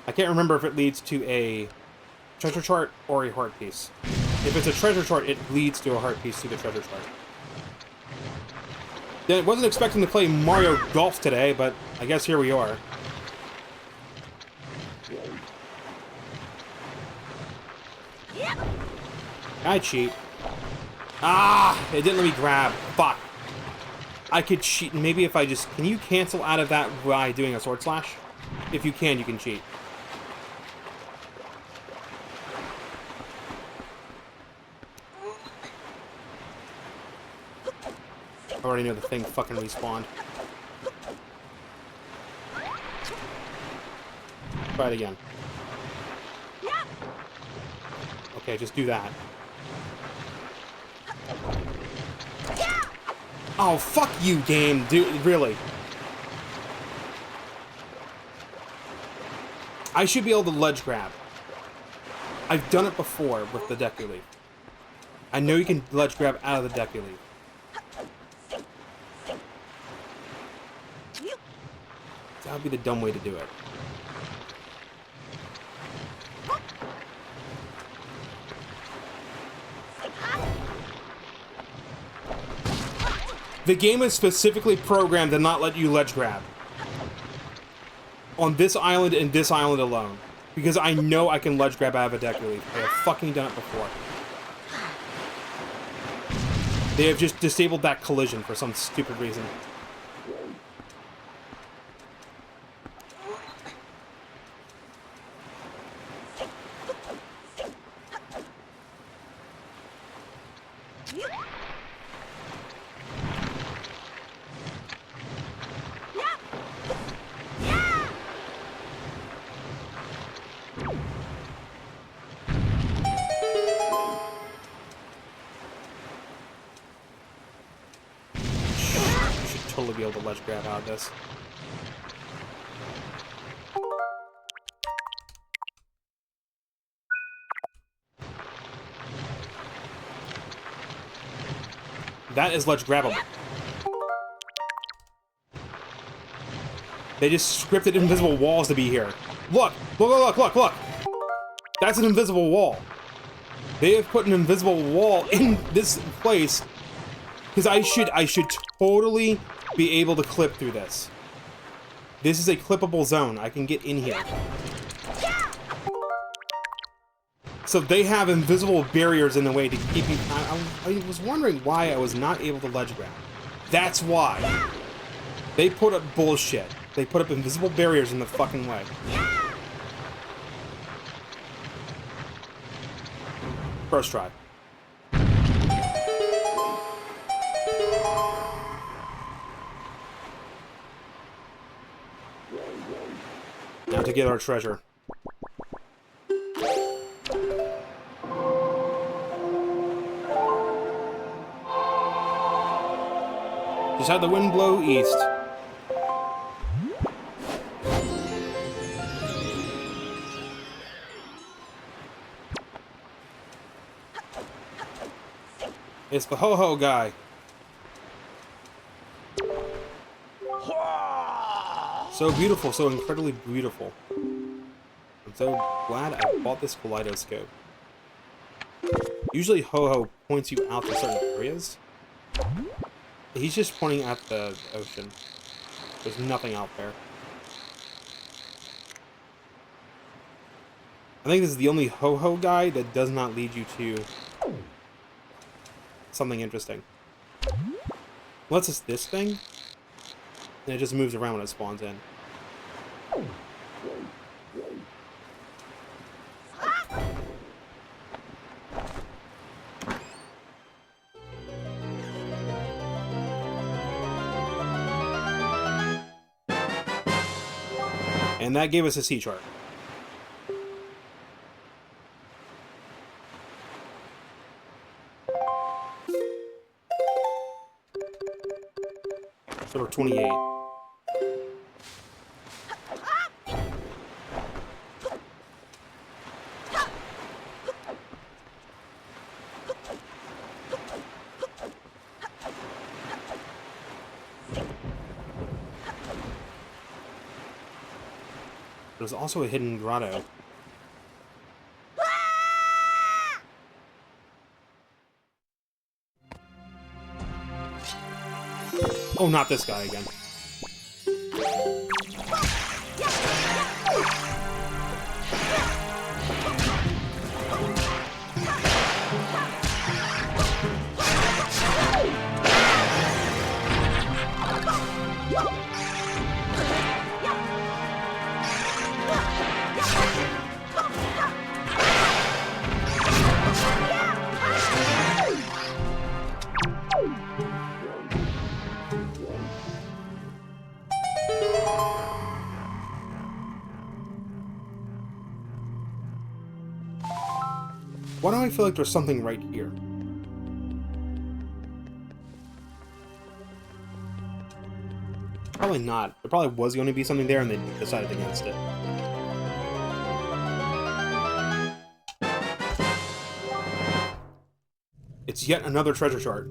I can't remember if it leads to a treasure chart or a heart piece. If it's a treasure chart, it leads to a heart piece to the treasure chart. Yeah, I wasn't expecting to play Mario Golf today, but I guess here we are. I cheat. Ah! It didn't let me grab. Fuck. I could cheat. Maybe if I just... Can you cancel out of that by doing a sword slash? If you can cheat. I already know the thing fucking respawned. Try it again. Okay, just do that. Oh, fuck you, game. Dude, really. I should be able to ledge grab. I've done it before with the deck relief. I know you can ledge grab out of the deck relief. That would be the dumb way to do it. The game is specifically programmed to not let you ledge grab. On this island and this island alone. Because I know I can ledge grab out of a deck relief. I have fucking done it before. They have just disabled that collision for some stupid reason. Totally be able to ledge grab out of this. That is ledge grabbable. They just scripted invisible walls to be here. Look! Look, look, look, look, look! That's an invisible wall. They have put an invisible wall in this place because I should totally be able to clip through this. This is a clippable zone. I can get in here. So they have invisible barriers in the way to keep you... I was wondering why I was not able to ledge grab. That's why. They put up bullshit. They put up invisible barriers in the fucking way. First try. Now to get our treasure. Just have the wind blow east. It's the ho-ho guy. So beautiful, so incredibly beautiful. I'm so glad I bought this kaleidoscope. Usually ho-ho points you out to certain areas. He's just pointing at the ocean. There's nothing out there. I think this is the only ho-ho guy that does not lead you to something interesting. Unless it's this thing, and it just moves around when it spawns in. And that gave us a sea chart. Number 28. There's also a hidden grotto. Oh, not this guy again. Why do I feel like there's something right here? Probably not. There probably was going to be something there and they decided against it. It's yet another treasure chart.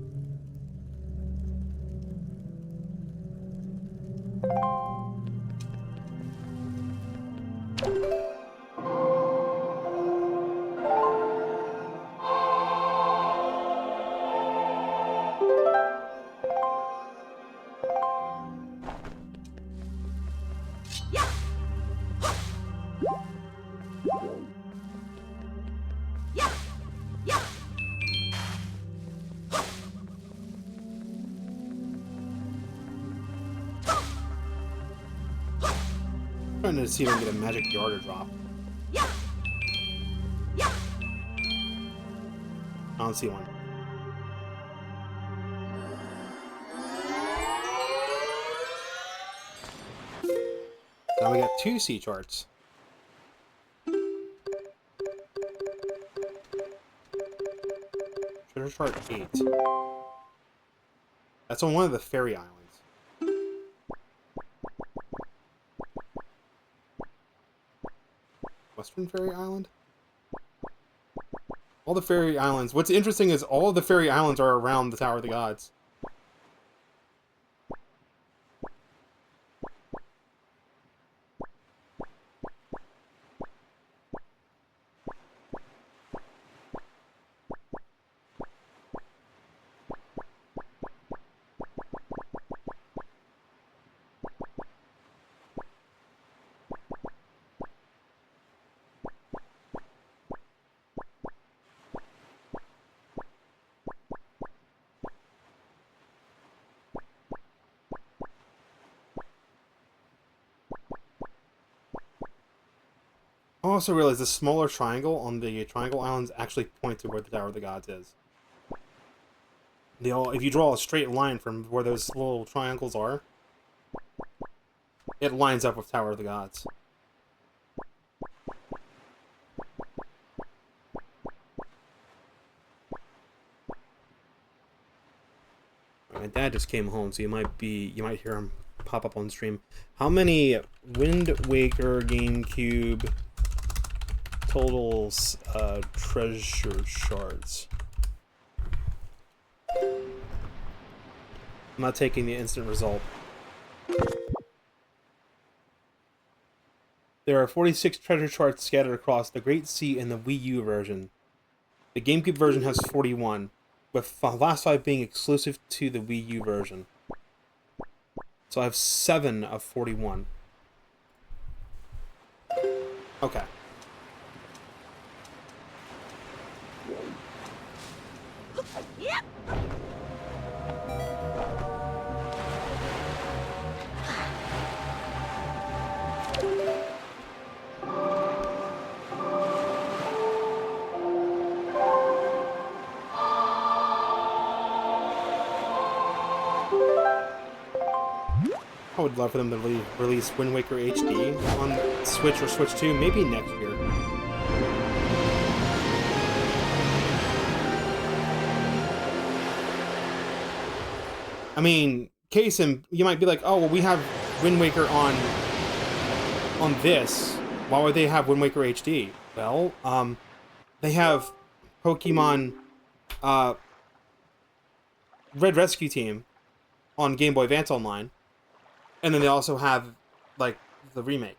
Trying to see if I can get a magic yarder drop. I don't see one. Now we got 2 sea charts. Treasure chart 8. That's on one of the fairy islands. Western Fairy Island? All the fairy islands. What's interesting is all of the fairy islands are around the Tower of the Gods. I also realized the smaller triangle on the Triangle Islands actually point to where the Tower of the Gods is. They all, if you draw a straight line from where those little triangles are, it lines up with Tower of the Gods. My dad just came home, so you might hear him pop up on stream. How many Wind Waker GameCube totals treasure shards? I'm not taking the instant result. There are 46 treasure charts scattered across the Great Sea in the Wii U version. The GameCube version has 41, with the last 5 being exclusive to the Wii U version. So I have 7 of 41. Okay. I would love for them to release Wind Waker HD on Switch or Switch 2, maybe next year. I mean, you might be like, oh, well, we have Wind Waker on this. Why would they have Wind Waker HD? Well, they have Pokemon Red Rescue Team on Game Boy Advance Online. And then they also have, like, the remake.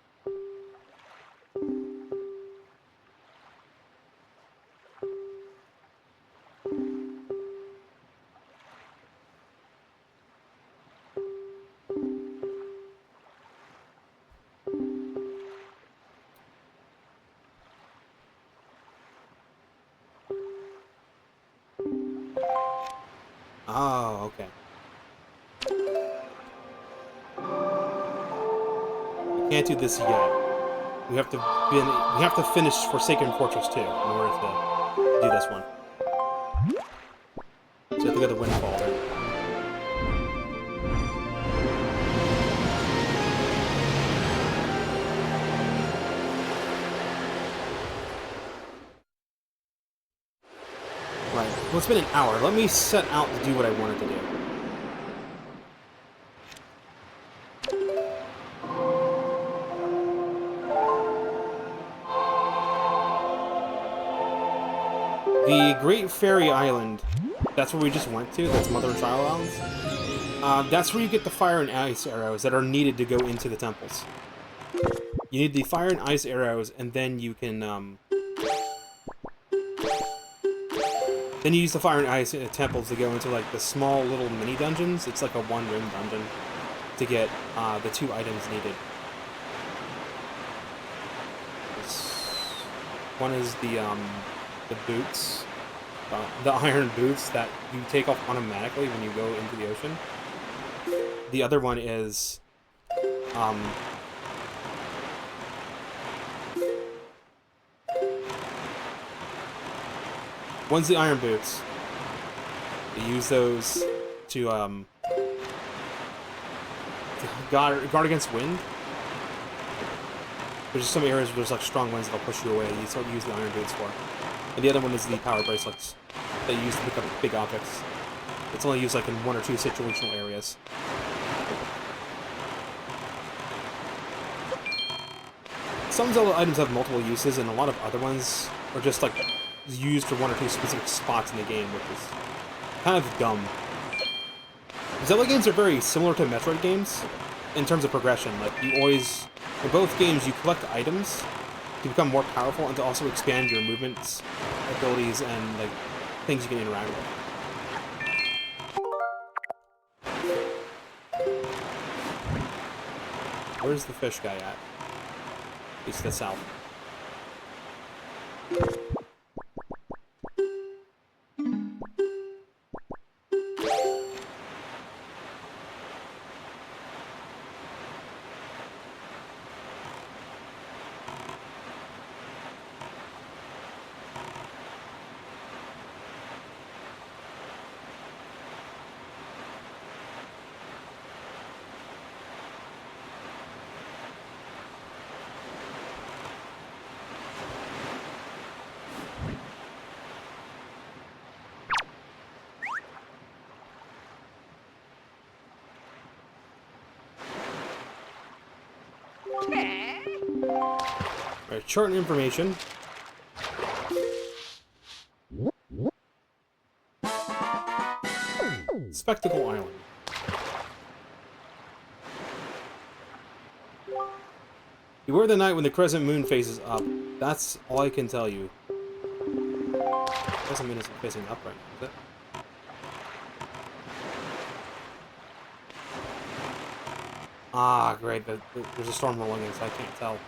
Oh, okay. Can't do this yet. We have to finish Forsaken Fortress 2 in order to do this one. So you have to go to Windfall. Right. Well, it's been an hour. Let me set out to do what I wanted to do. The Great Fairy Island, that's where we just went to, that's Mother and Child Islands. That's where you get the fire and ice arrows that are needed to go into the temples. You need the fire and ice arrows, and then you can, then you use the fire and ice temples to go into, like, the small little mini dungeons. It's like a one-room dungeon to get, the 2 items needed. One is the boots, the iron boots that you take off automatically when you go into the ocean. The other one is, one's the iron boots. You use those to guard against wind. There's just some areas where there's like strong winds that'll push you away. You sort of use the iron boots for. And the other one is the power bracelets that you use to pick up big objects. It's only used like in 1 or 2 situational areas. Some Zelda items have multiple uses, and a lot of other ones are just like used for 1 or 2 specific spots in the game, which is kind of dumb. Zelda games are very similar to Metroid games in terms of progression. Like, you always, in both games, you collect items to become more powerful and to also expand your movements, abilities, and like things you can interact with. Where's the fish guy at? At least the south. Alright, chart and information. Spectacle Island. Beware the night when the crescent moon faces up. That's all I can tell you. Crescent moon isn't facing up right now, is it? Ah, great. There's a storm rolling in, so I can't tell.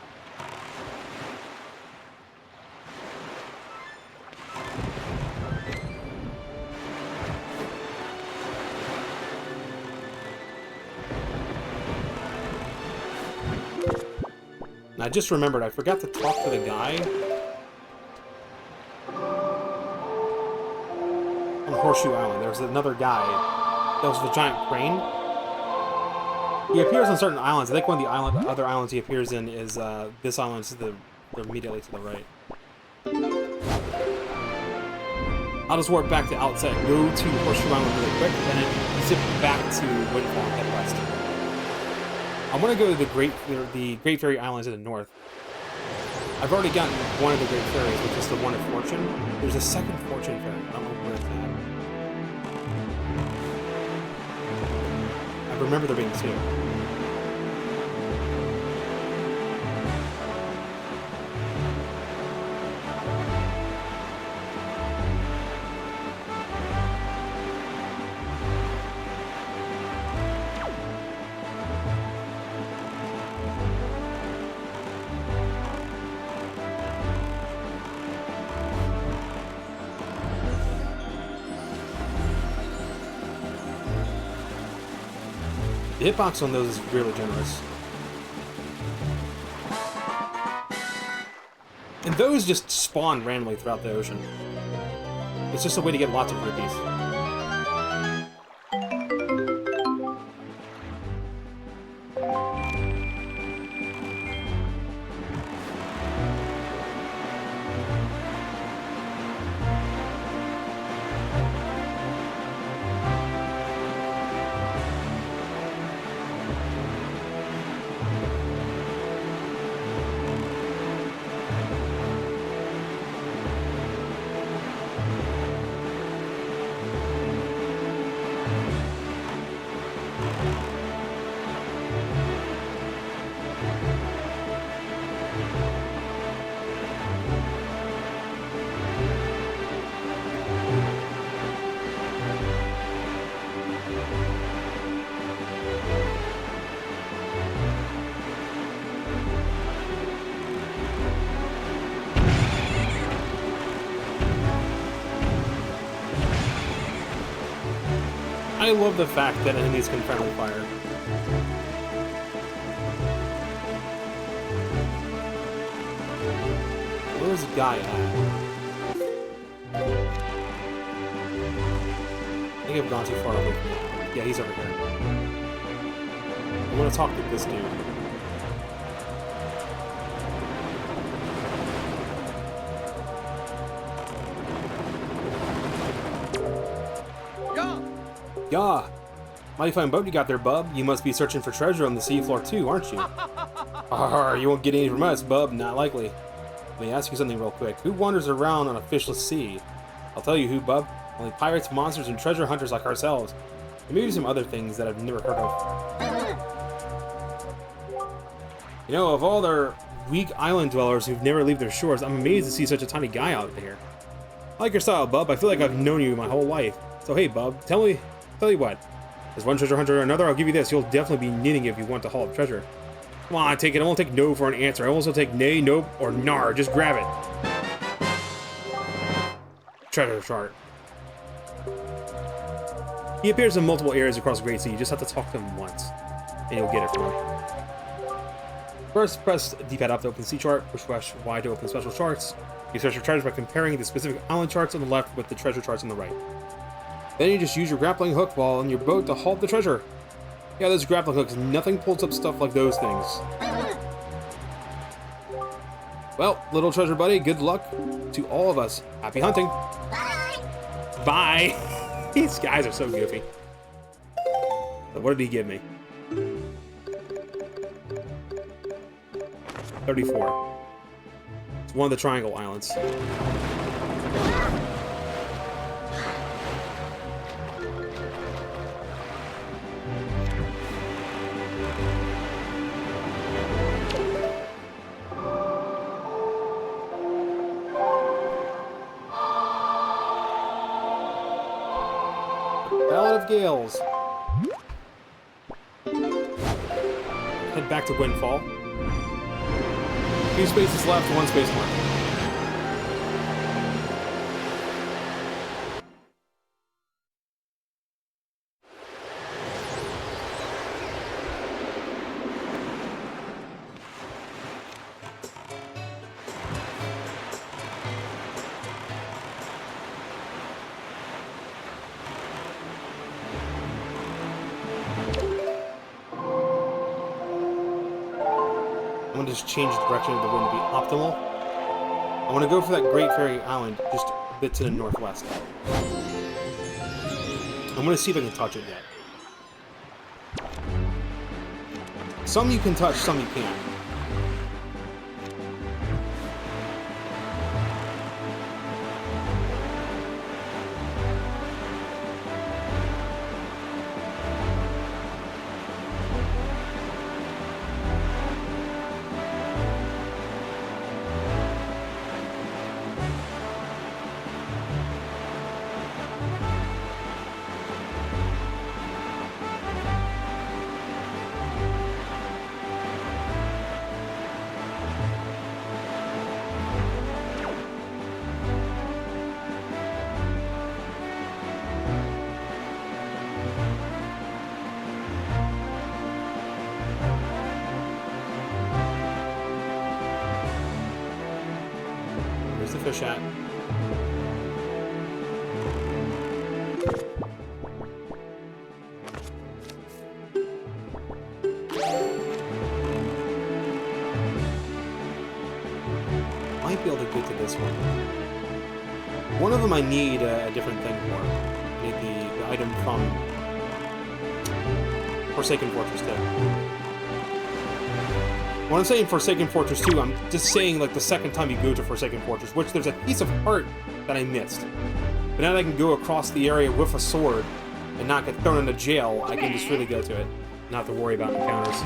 And I just remembered, I forgot to talk to the guy on Horseshoe Island. There was another guy. That was the giant crane. He appears on certain islands. I think one of the other islands he appears in is this island, is immediately to the right. I'll just warp back to outset, go to Horseshoe Island really quick, and then zip back to Windfall and head west. I want to go to the Great Fairy Islands in the north. I've already gotten one of the Great Fairies, which is the one of Fortune. There's a second Fortune Fairy. I don't know where it's at. I remember there being two. The hitbox on those is really generous. And those just spawn randomly throughout the ocean. It's just a way to get lots of rupees. I love the fact that enemies can friendly fire. Where's the guy at? I think I've gone too far away from him. Yeah, he's over here. I want to talk to this dude. Yeah! Mighty fine boat you got there, bub. You must be searching for treasure on the seafloor too, aren't you? Arr, you won't get any from us, bub. Not likely. Let me ask you something real quick. Who wanders around on a fishless sea? I'll tell you who, bub. Only pirates, monsters, and treasure hunters like ourselves. And maybe some other things that I've never heard of. You know, of all their weak island dwellers who've never leave their shores, I'm amazed to see such a tiny guy out there. I like your style, bub. I feel like I've known you my whole life. So hey, bub, tell you what. There's one treasure hunter or another, I'll give you this. You'll definitely be needing it if you want to haul up treasure. Come on, take it. I won't take no for an answer. I also take nay, nope, or nar. Just grab it. Treasure chart. He appears in multiple areas across the Great Sea. You just have to talk to him once, and you'll get it from him. First, press D-pad up to open sea chart. Push Y to open special charts. You search for treasure by comparing the specific island charts on the left with the treasure charts on the right. Then you just use your grappling hook while on your boat to haul the treasure. Yeah, those grappling hooks, nothing pulls up stuff like those things. Well, little treasure buddy, good luck to all of us. Happy hunting. Bye. These guys are so goofy. So what did he give me? 34. It's one of the Triangle Islands. gales. Head back to Windfall. 2 spaces left, 1 space left. I'm gonna just change the direction of the wind to be optimal. I want to go for that Great Fairy Island just a bit to the northwest. I'm gonna see if I can touch it yet. Some you can touch, some you can't. Where's the fish at? Might be able to get to this one. One of them I need a different thing for. I need the item from Forsaken Fortress 2. When I'm saying Forsaken Fortress 2, I'm just saying like the second time you go to Forsaken Fortress, which there's a piece of heart that I missed. But now that I can go across the area with a sword and not get thrown into jail, I can just really go to it. Not have to worry about encounters.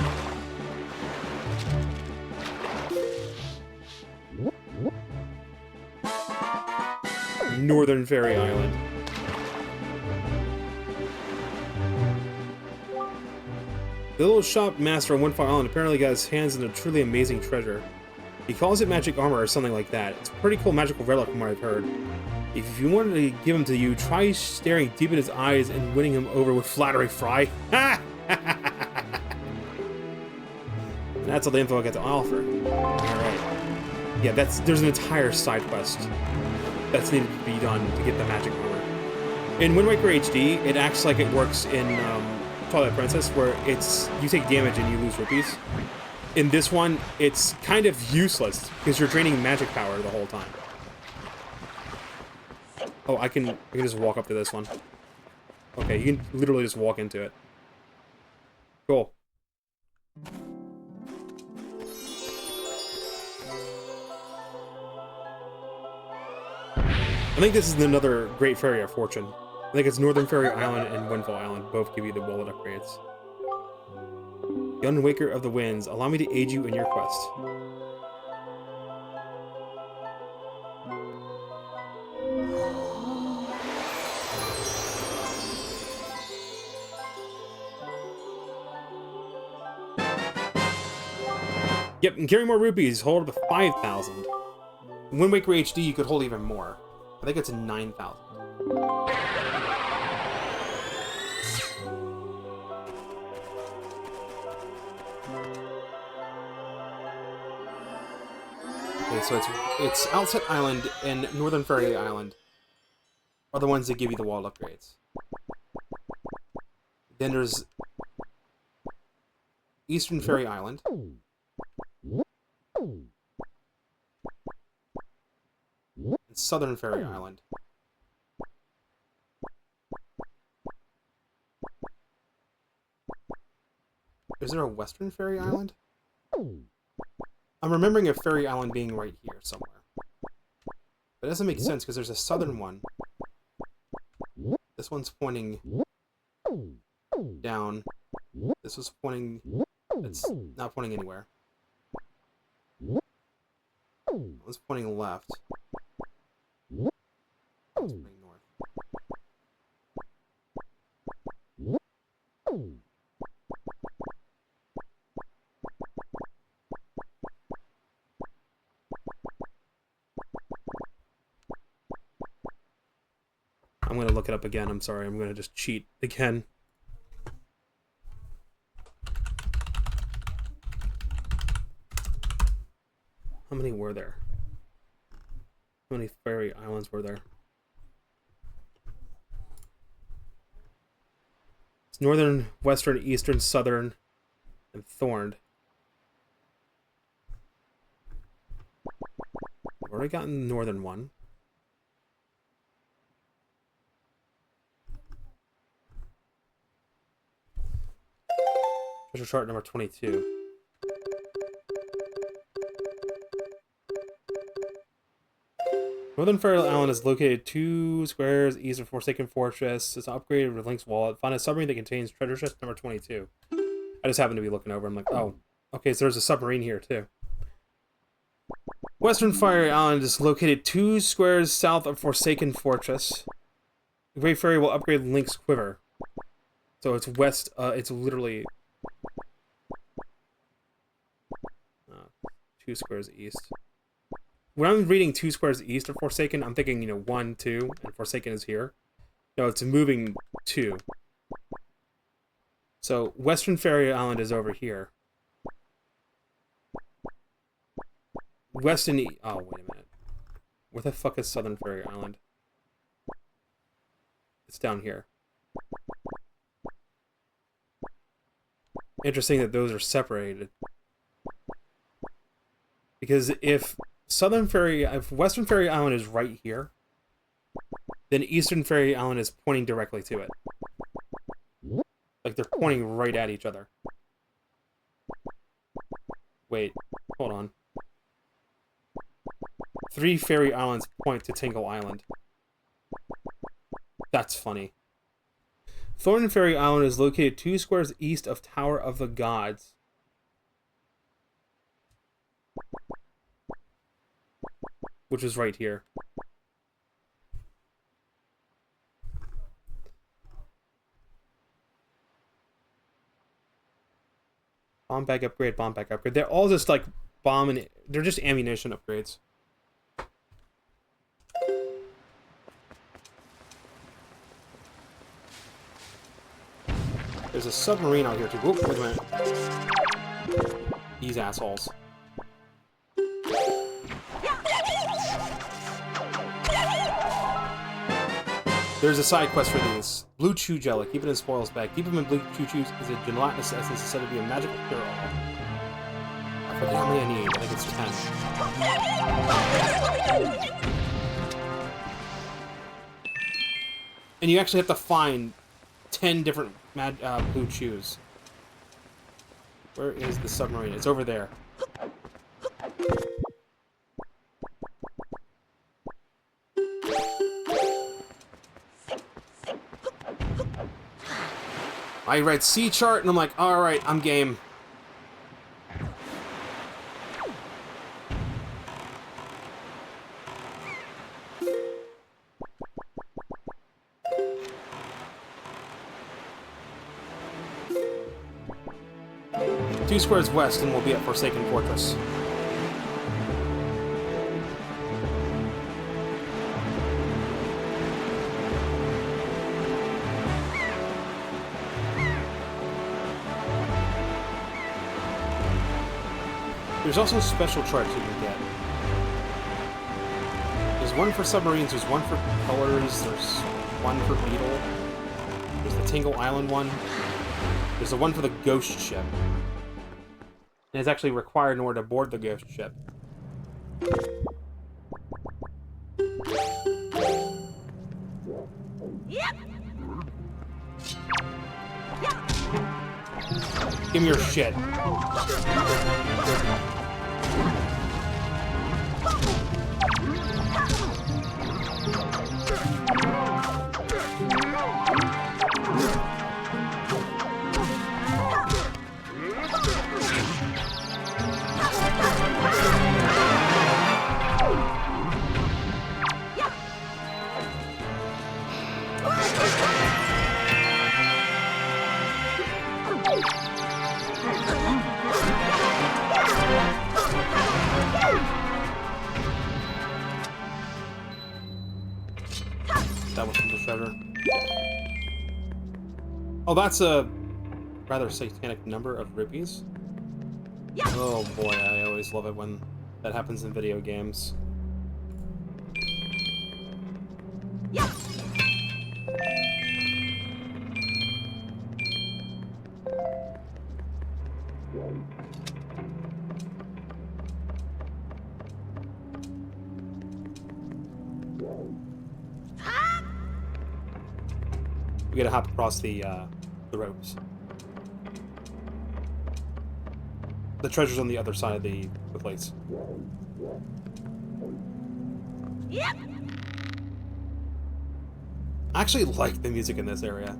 Northern Fairy Island. The little shop master on Windfall Island apparently got his hands on a truly amazing treasure. He calls it magic armor or something like that. It's a pretty cool magical relic from what I've heard. If you wanted to give him to you, try staring deep in his eyes and winning him over with flattery, Fry. That's all the info I got to offer. Alright. Yeah, there's an entire side quest that's needed to be done to get the magic armor. In Wind Waker HD, it acts like it works in Twilight Princess, where you take damage and you lose rupees. In this one, it's kind of useless, because you're draining magic power the whole time. Oh, I can just walk up to this one. Okay, you can literally just walk into it. Cool. I think this is another Great Fairy of Fortune. I think it's Northern Fairy Island and Windfall Island both give you the wallet upgrades. Young Waker of the Winds, allow me to aid you in your quest. Yep, and carry more rupees, hold up to 5,000. In Wind Waker HD, you could hold even more. I think it's 9,000. Okay, so it's Outset Island and Northern Fairy Island are the ones that give you the wall upgrades. Then there's Eastern Fairy Island. And Southern Fairy Island. Is there a Western Fairy Island? I'm remembering a Fairy Island being right here somewhere. That doesn't make sense because there's a southern one. This one's pointing down. This was pointing... It's not pointing anywhere. That one's pointing left. That one's pointing north. I'm gonna look it up again. I'm sorry. I'm gonna just cheat again. How many were there? How many fairy islands were there? It's northern, western, eastern, southern, and thorned. I've already gotten the northern one. Treasure chart number 22. Northern Fairy Island is located 2 squares east of Forsaken Fortress. It's upgraded with Link's wallet. Find a submarine that contains treasure chest number 22. I just happened to be looking over. I'm like, oh, okay, so there's a submarine here too. Western Fairy Island is located 2 squares south of Forsaken Fortress. The Great Fairy will upgrade Link's quiver. So it's west, it's literally 2 squares east. When I'm reading 2 squares east of Forsaken, I'm thinking, 1, 2, and Forsaken is here. No, it's moving 2. So Western Fairy Island is over here. West and East. Oh, wait a minute. Where the fuck is Southern Fairy Island? It's down here. Interesting that those are separated. Because if Western Fairy Island is right here, then Eastern Fairy Island is pointing directly to it. Like they're pointing right at each other. Wait, hold on. 3 fairy islands point to Tingle Island. That's funny. Thorn Fairy Island is located 2 squares east of Tower of the Gods. Which is right here. Bomb bag upgrade, bomb bag upgrade. They're all just like they're just ammunition upgrades. There's a submarine out here too. Whoop, wait a minute. These assholes. There's a side quest for these. Blue Chew Jelly. Keep it in Spoils bag. Keep them in Blue Chew Chews is a gelatinous essence said to be a magical cure-all. I forget how many I need. I think it's 10. And you actually have to find 10 different Blue Chews. Where is the submarine? It's over there. I read sea chart and I'm like, alright, I'm game. Two squares west and we'll be at Forsaken Fortress. There's also special charts you can get. There's one for submarines, there's one for colors, there's one for Beetle. There's the Tingle Island one. There's the one for the ghost ship. And it's actually required in order to board the ghost ship. Yep. Give me your shit. treasure. Oh, that's a rather satanic number of rupees. Yeah. Oh boy, I always love it when that happens in video games. Yeah. We gotta hop across the ropes. The treasure's on the other side of the place. Yep. I actually like the music in this area.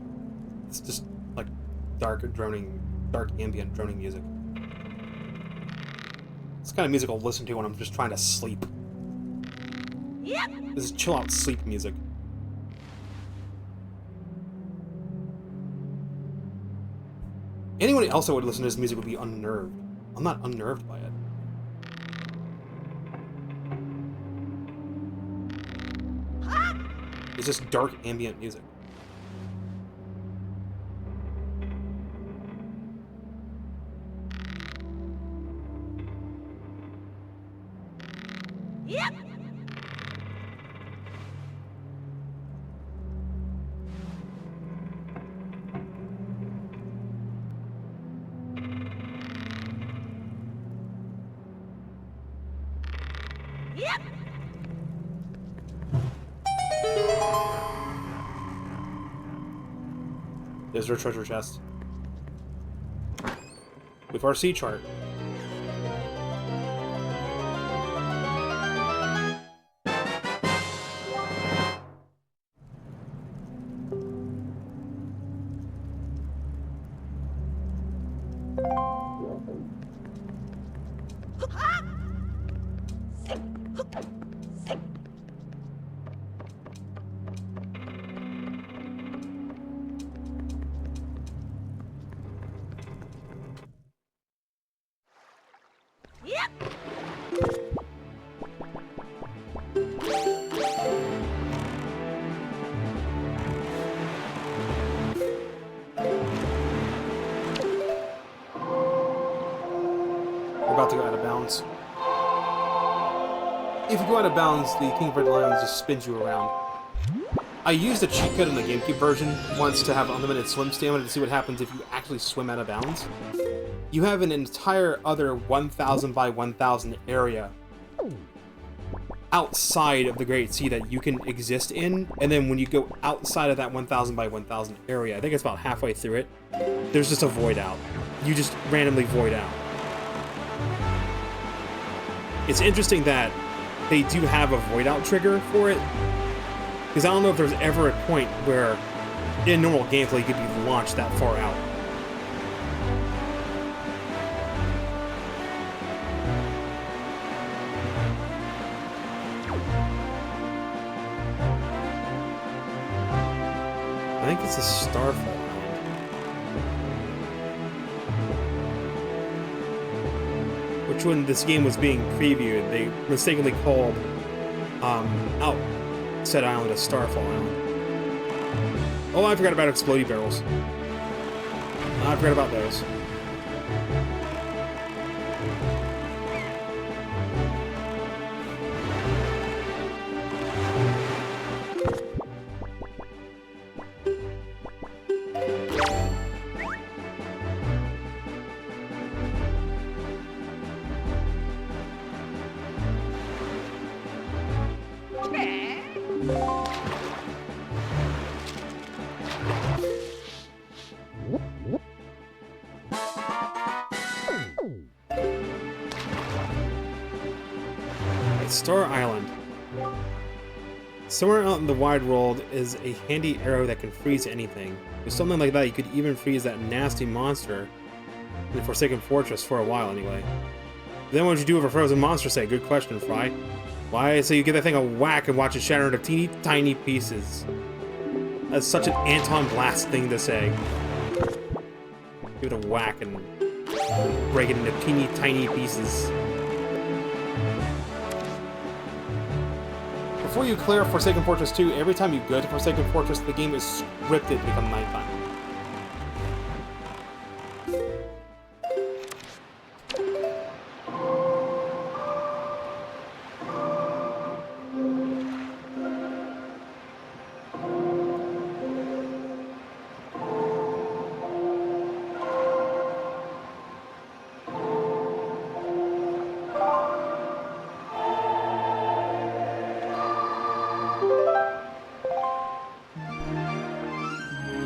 It's just like dark ambient droning music. It's the kind of music I'll listen to when I'm just trying to sleep. Yep. This is chill out sleep music. Anyone else that would listen to this music would be unnerved. I'm not unnerved by it. It's just dark ambient music. Yep. Yep. There's our treasure chest. With our sea chart. Yep. We're about to go out of bounds. If you go out of bounds, the King of Red Lions just spins you around. I used a cheat code in the GameCube version once to have unlimited swim stamina to see what happens if you actually swim out of bounds. You have an entire other 1,000 by 1,000 area outside of the Great Sea that you can exist in, and then when you go outside of that 1,000 by 1,000 area, I think it's about halfway through it, there's just a void out. You just randomly void out. It's interesting that they do have a void out trigger for it, because I don't know if there's ever a point where in normal gameplay you could be launched that far out. I think it's a Starfall Island. Which, when this game was being previewed, they mistakenly called out said island a Starfall Island. Oh, I forgot about explodey barrels. I forgot about those. Star Island. Somewhere out in the wide world is a handy arrow that can freeze anything. With something like that, you could even freeze that nasty monster in the Forsaken Fortress for a while, anyway. Then what would you do with a frozen monster, say? Good question, Fry. Why, so you give that thing a whack and watch it shatter into teeny tiny pieces. That's such an Anton Blast thing to say. Give it a whack and break it into teeny tiny pieces. before you clear Forsaken Fortress 2, every time you go to Forsaken Fortress, the game is scripted to become nighttime.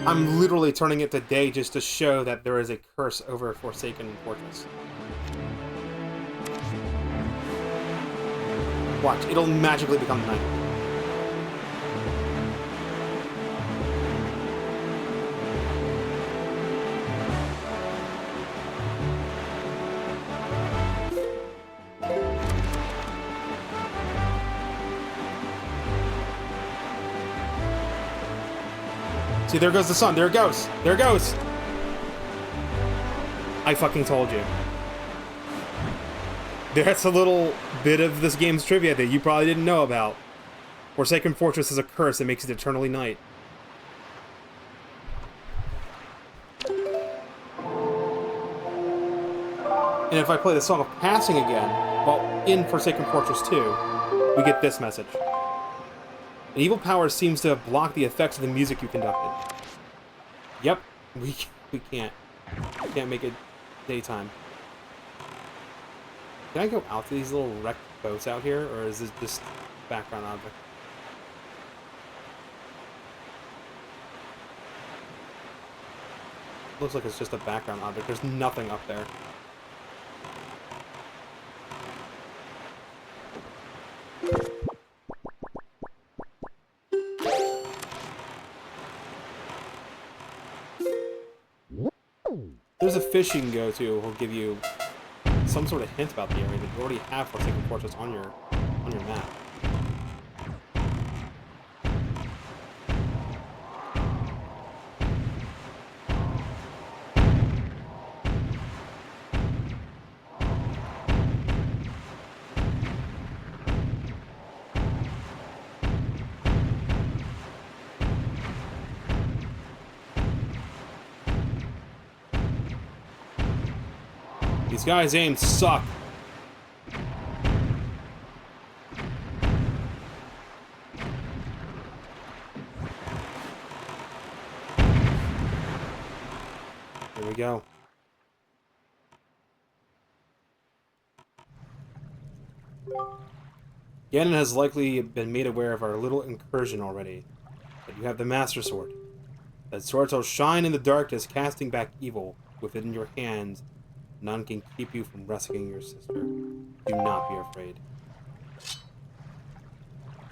I'm literally turning it to day just to show that there is a curse over Forsaken Fortress. Watch, it'll magically become night. See, there goes the sun. There it goes. There it goes. I fucking told you. That's a little bit of this game's trivia that you probably didn't know about. Forsaken Fortress is a curse that makes it eternally night. And if I play the Song of Passing again, well, in Forsaken Fortress 2, we get this message. An evil power seems to have blocked the effects of the music you conducted. Yep, we can't. We can't make it daytime. Can I go out to these little wrecked boats out here, or is this just background object? Looks like it's just a background object. There's nothing up there. There's a fish you can go to who'll give you some sort of hint about the area, but you already have Forsaken Fortress on your map. These guys' aims suck. Here we go. Ganon has likely been made aware of our little incursion already, but you have the Master Sword. That sword shall shine in the darkness, casting back evil within your hands. None can keep you from rescuing your sister. Do not be afraid. It's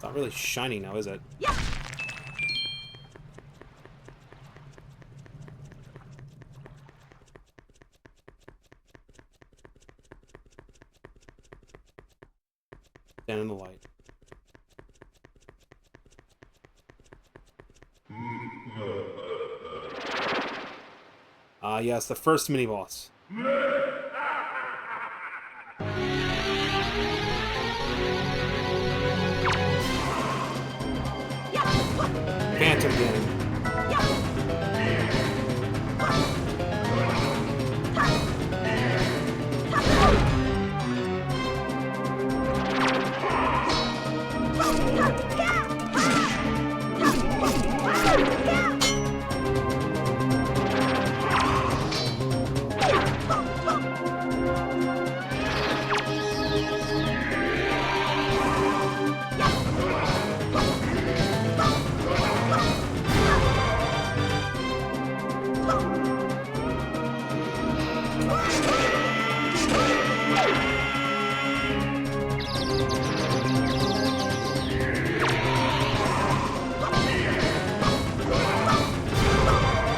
not really shiny now, is it? Yeah. Stand in the light. Ah, yes, the first mini-boss. Phantom Ganon.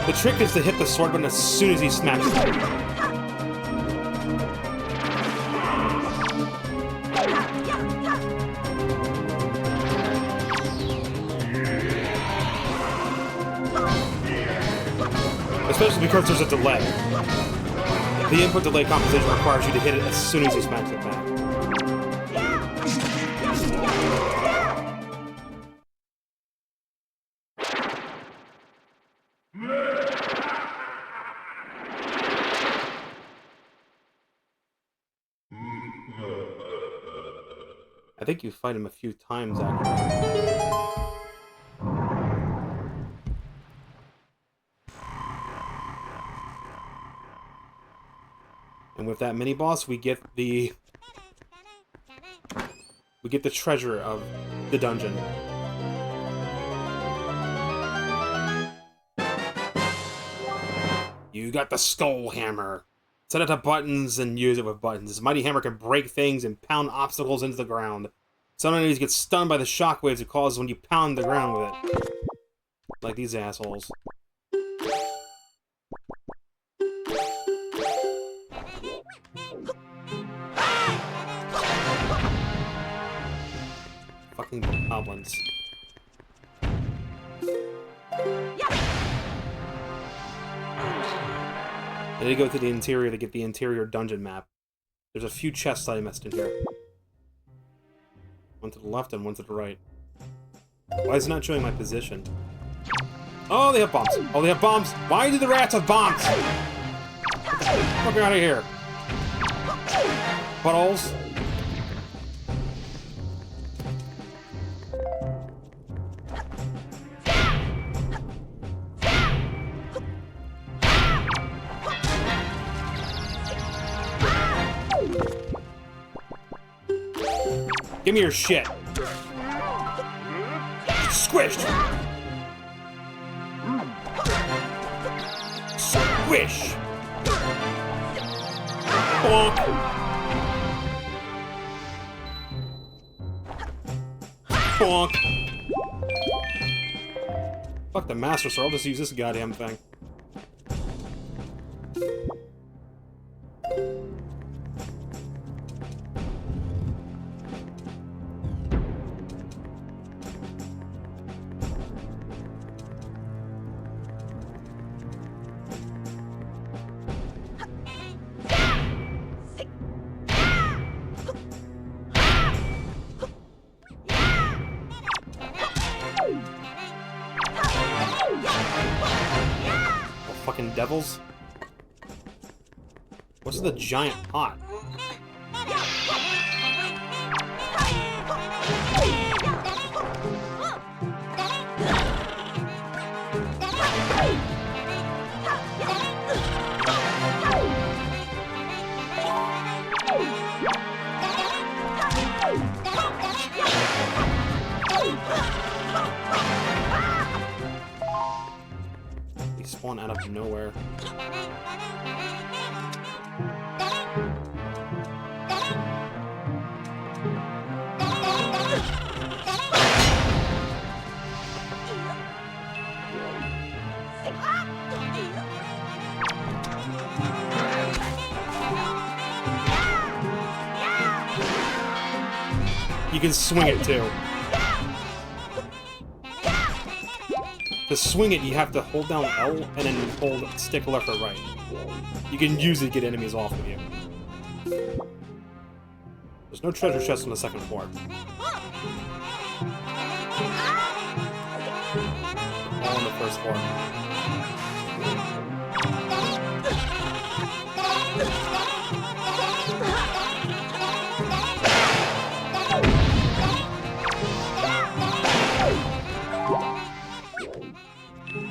The trick is to hit the sword button as soon as he smacks it. Especially because there's a delay. The input delay compensation requires you to hit it as soon as he smacks it back. I think you fight him a few times, actually. And with that mini-boss, we get the treasure of the dungeon. You got the skull hammer. Set it to buttons and use it with buttons. This mighty hammer can break things and pound obstacles into the ground. Some enemies get stunned by the shockwaves it causes when you pound the ground with it. Like these assholes. Fucking goblins. I need to go to the interior to get the interior dungeon map. There's a few chests I missed in here. One to the left and one to the right. Why is it not showing my position? Oh, they have bombs! Oh, they have bombs! Why do the rats have bombs? Get the fuck out of here! Buttholes. Give me your shit. Squished. Squish. Bonk. Bonk. Fuck the Master Sword, I'll just use this goddamn thing. Fucking devils. What's the giant pot? They spawn out of nowhere. You can swing it too. To swing it, you have to hold down L and then hold stick left or right. You can use it to get enemies off of you. There's no treasure chest on the second floor. All on the first floor.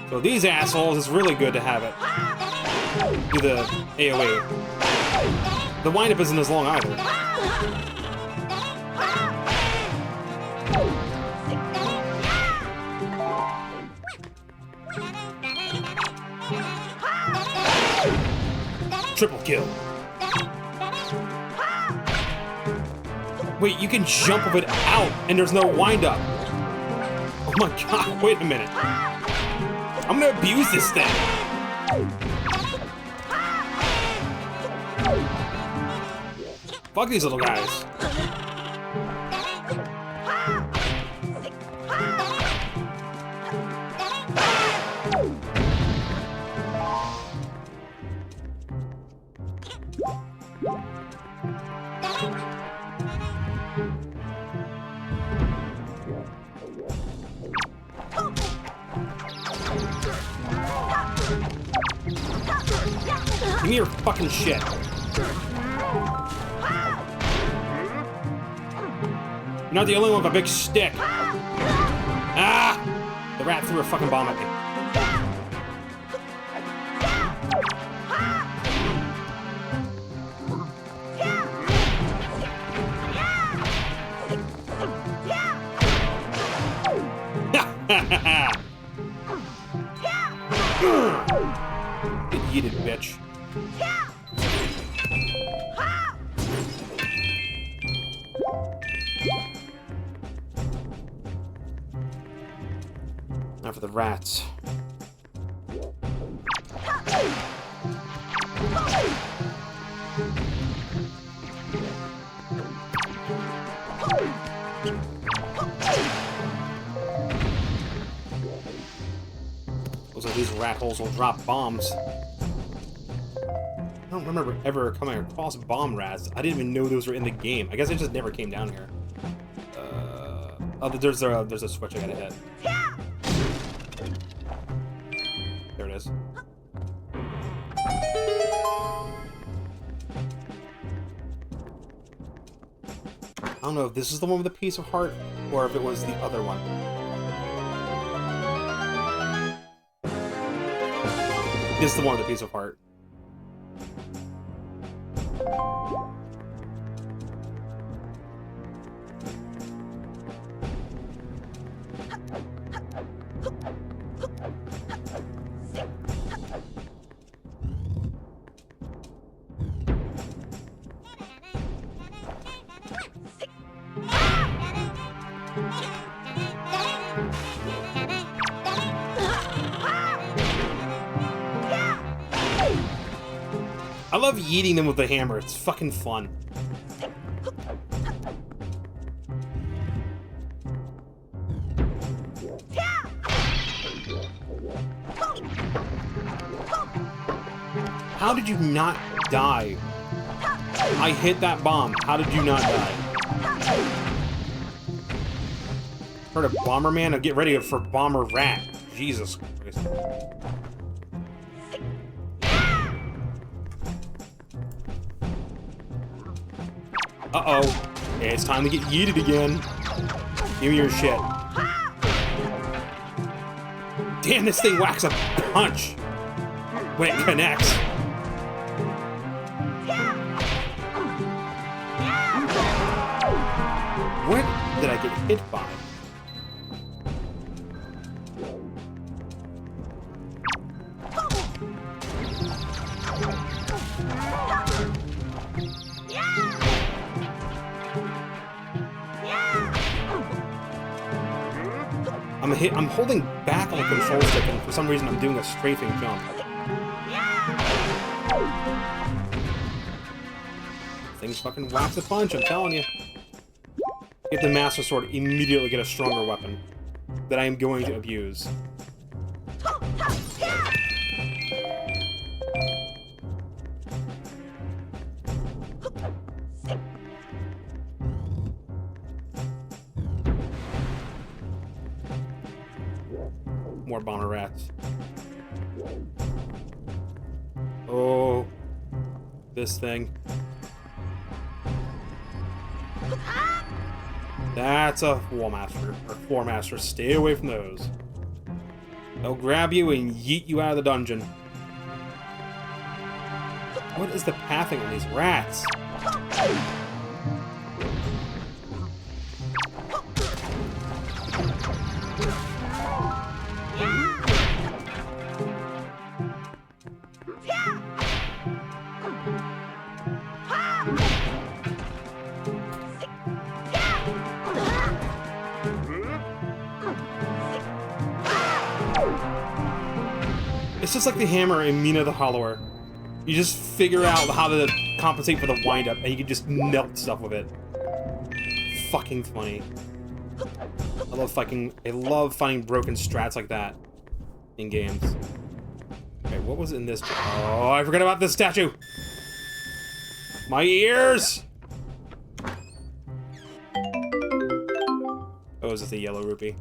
So these assholes, it's really good to have it. Do the AoE. The windup isn't as long either. Triple kill. Wait, you can jump with it out, and there's no windup. Oh my god, wait a minute. I'm gonna abuse this thing. Fuck these little guys. Give me your fucking shit. not the only one with a big stick. Ah! The rat threw a fucking bomb at me. Get yeeted, bitch. Now for the rats. Looks like these rat holes will drop bombs. I don't remember ever coming across bomb rats. I didn't even know those were in the game. I guess I just never came down here. Oh, there's a switch I gotta hit. There it is. I don't know if this is the one with the piece of heart or if it was the other one. This is the one with the piece of heart. I love yeeting them with the hammer. It's fucking fun. How did you not die? I hit that bomb. How did you not die? Heard of Bomberman? Now get ready for Bomber Rat. Jesus Christ. Uh-oh. It's time to get yeeted again. Give me your shit. Damn, this thing whacks a punch when it connects. What did I get hit by? I'm holding back on the control stick, and for some reason I'm doing a strafing jump. Things fucking whacks a punch, I'm telling you. Get the Master Sword, immediately get a stronger weapon that I am going to abuse. More bomber rats. Oh, this thing. That's a Wall Master, or Floor Master. Stay away from those. They'll grab you and yeet you out of the dungeon. What is the pathing on these rats? It's just like the hammer in Mina the Hollower. You just figure out how to compensate for the wind-up, and you can just melt stuff with it. Fucking funny. I love finding broken strats like that in games. Okay, what was in this? Oh, I forgot about this statue! My ears! Oh, is it the yellow rupee?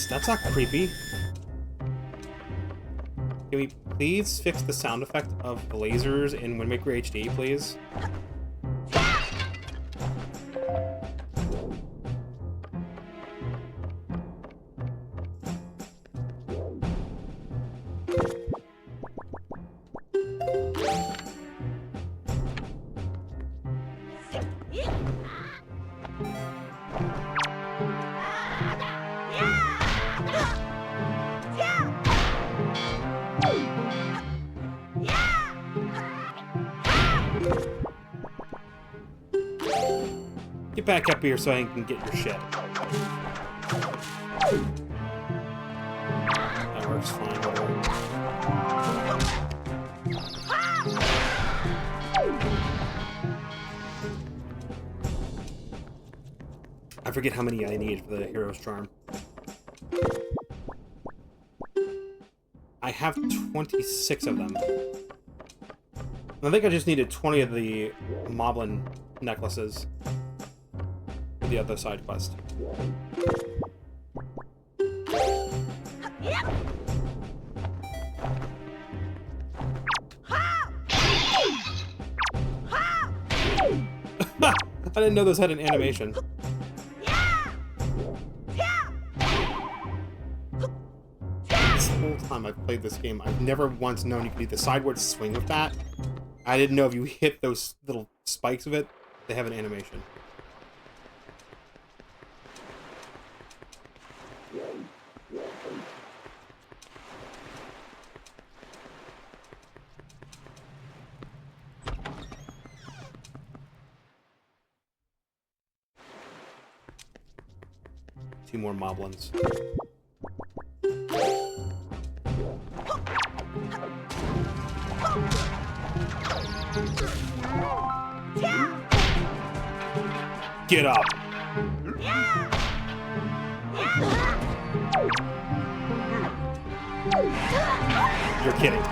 That's not creepy. Can we please fix the sound effect of the lasers in Wind Waker HD, please? Get back up here so I can get your shit. That works fine. Whatever. I forget how many I need for the hero's charm. I have 26 of them. I think I just needed 20 of the Moblin necklaces for the other side quest. I didn't know those had an animation. This whole time I've played this game, I've never once known you could do the sideward swing with that. I didn't know if you hit those little spikes of it, they have an animation. Two more moblins. Get up! You're kidding.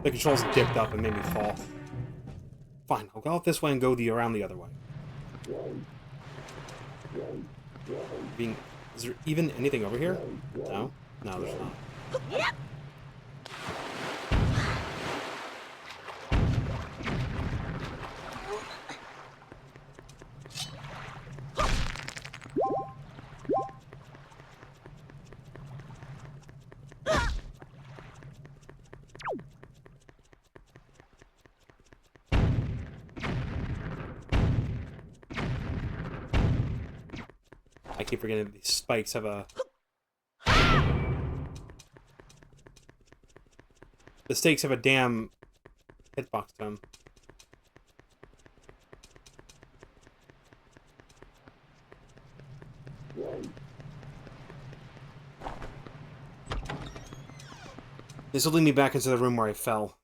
The controls dipped up and made me fall. Fine, I'll go out this way and go around the other way. Is there even anything over here? No? No, there's not. I keep forgetting that these spikes have a... The stakes have a damn hitbox to them. This will lead me back into the room where I fell.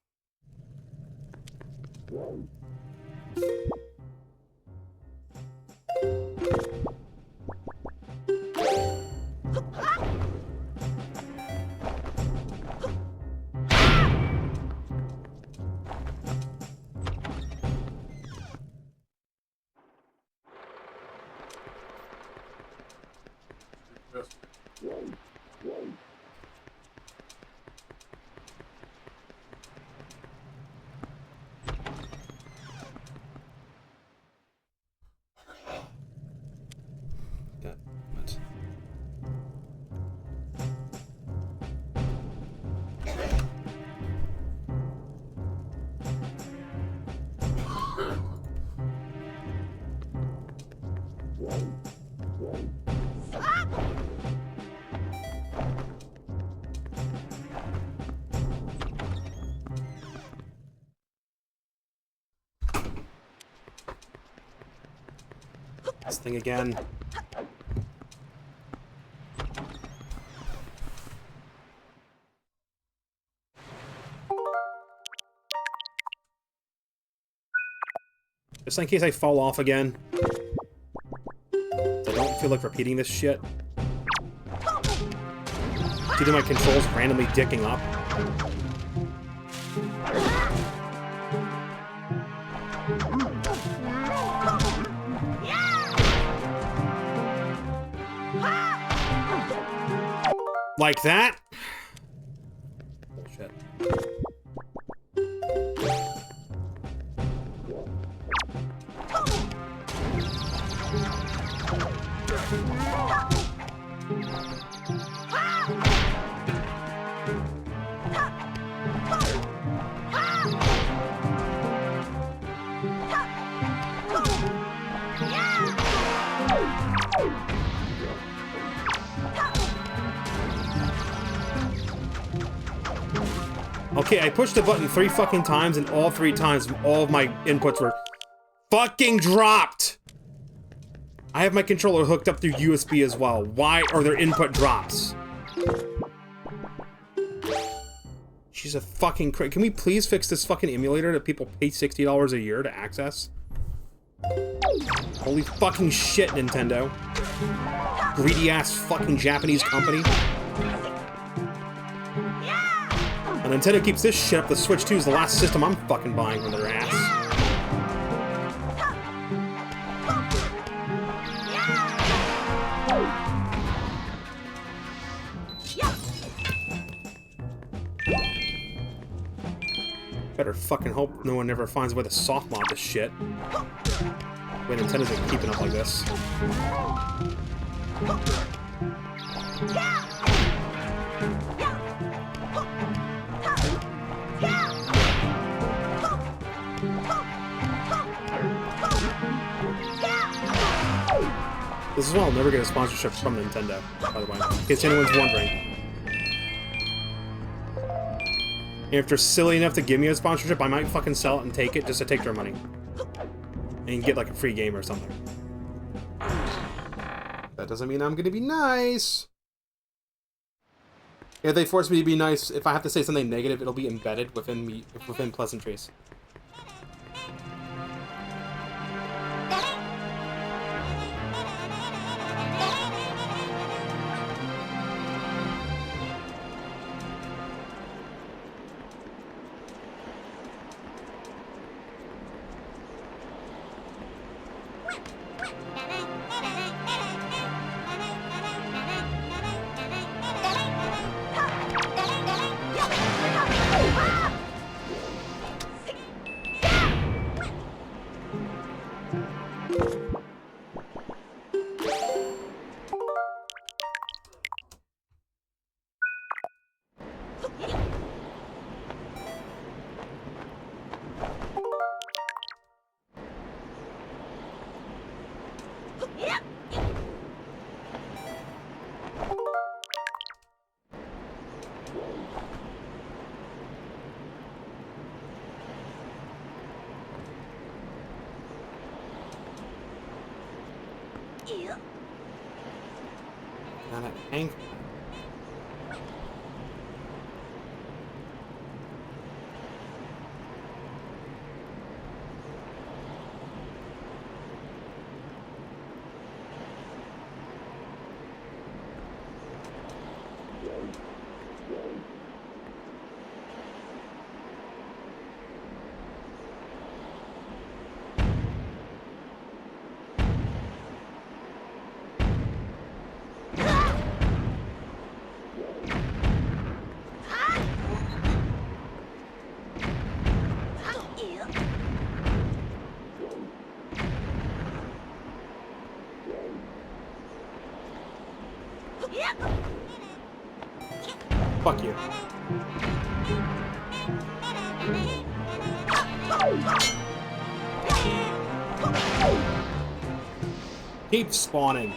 This thing again. Just in case I fall off again. feel like repeating this shit. Due to my controls randomly dicking up. Like that? Bullshit. Okay, I pushed the button 3 fucking times, and all 3 times, all of my inputs were fucking dropped! I have my controller hooked up through USB as well. Why are there input drops? She's a fucking cra- Can we please fix this fucking emulator that people pay $60 a year to access? Holy fucking shit, Nintendo. Greedy-ass fucking Japanese company. And Nintendo keeps this shit up. The Switch 2 is the last system I'm fucking buying from their ass. Better fucking hope no one ever finds a way to soft mod this shit. Wait, Nintendo's been keeping up like this. This is why I'll never get a sponsorship from Nintendo, by the way, in case anyone's wondering. And if they're silly enough to give me a sponsorship, I might fucking sell it and take it just to take their money. And get like a free game or something. That doesn't mean I'm gonna be nice. If they force me to be nice, if I have to say something negative, it'll be embedded within me, within pleasantries. Got an ankle. Fuck you. Keep spawning.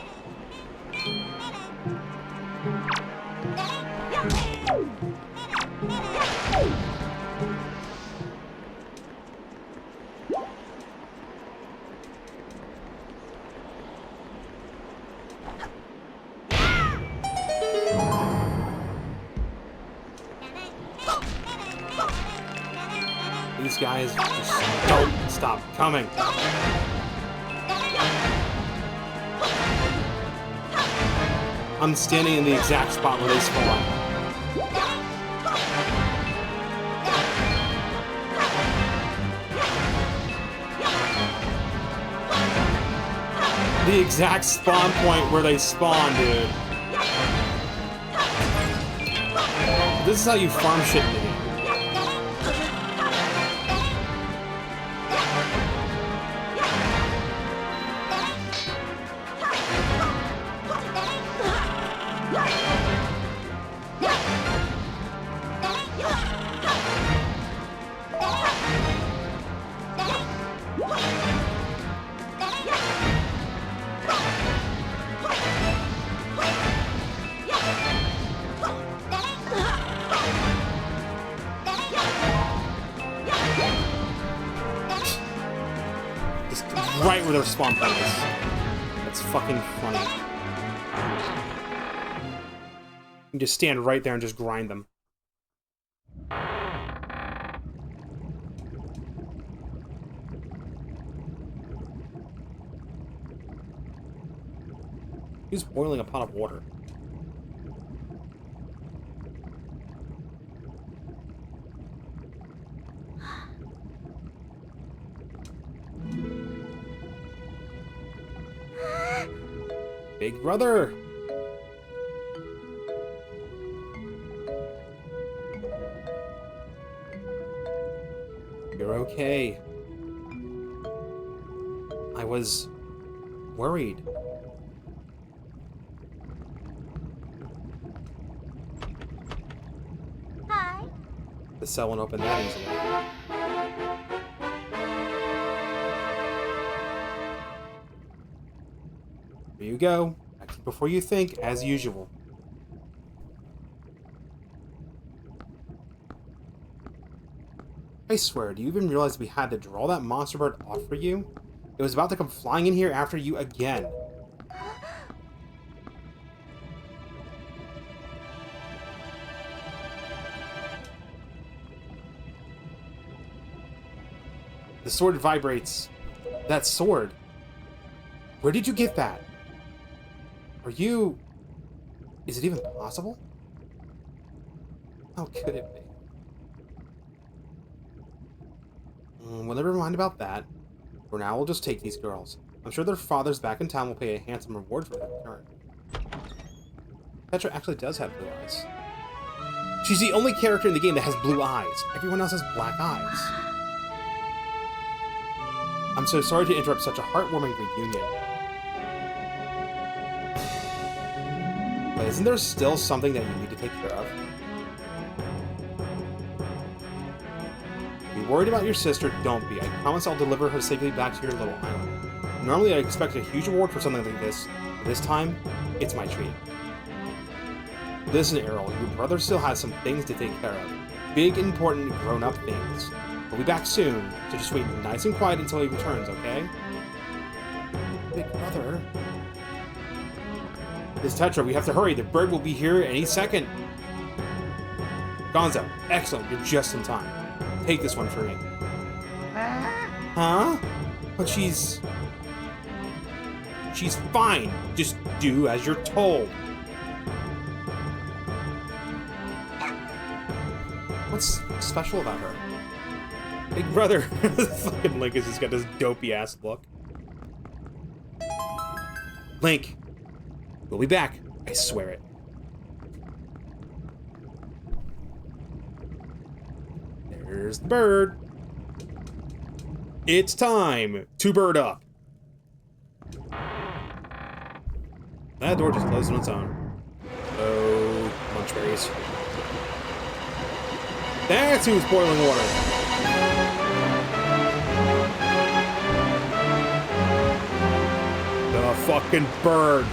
These guys just don't stop coming. I'm standing in the exact spot where they spawn. The exact spawn point where they spawn, dude. This is how you farm shit in the game. Just right where their spawn point is. That's fucking funny. You can just stand right there and just grind them. He's boiling a pot of water. Big brother! You're okay. I was worried. Hi. The cell won't open that easily. Here you go. Act before you think, as usual. I swear, do you even realize we had to draw that monster bird off for you? It was about to come flying in here after you again. The sword vibrates. That sword. Where did you get that? Are you... Is it even possible? How could it be? Well, never mind about that. For now, we'll just take these girls. I'm sure their fathers back in town will pay a handsome reward for their return. Petra actually does have blue eyes. She's the only character in the game that has blue eyes. Everyone else has black eyes. I'm so sorry to interrupt such a heartwarming reunion. But isn't there still something that you need to take care of? If you're worried about your sister, don't be. I promise I'll deliver her safely back to your little island. Normally I expect a huge reward for something like this, but this time, it's my treat. Listen, Errol, your brother still has some things to take care of. Big, important, grown-up things. We'll be back soon, so just wait nice and quiet until he returns, okay? Big brother... This Tetra, we have to hurry. The bird will be here any second. Gonzo, excellent. You're just in time. Take this one for me. Huh? But she's fine. Just do as you're told. What's special about her? Big brother. Fucking Link has just got this dopey ass look. Link. We'll be back. I swear it. There's the bird. It's time to bird up. That door just closed on its own. Oh, munchberries. That's who's boiling water. The fucking bird.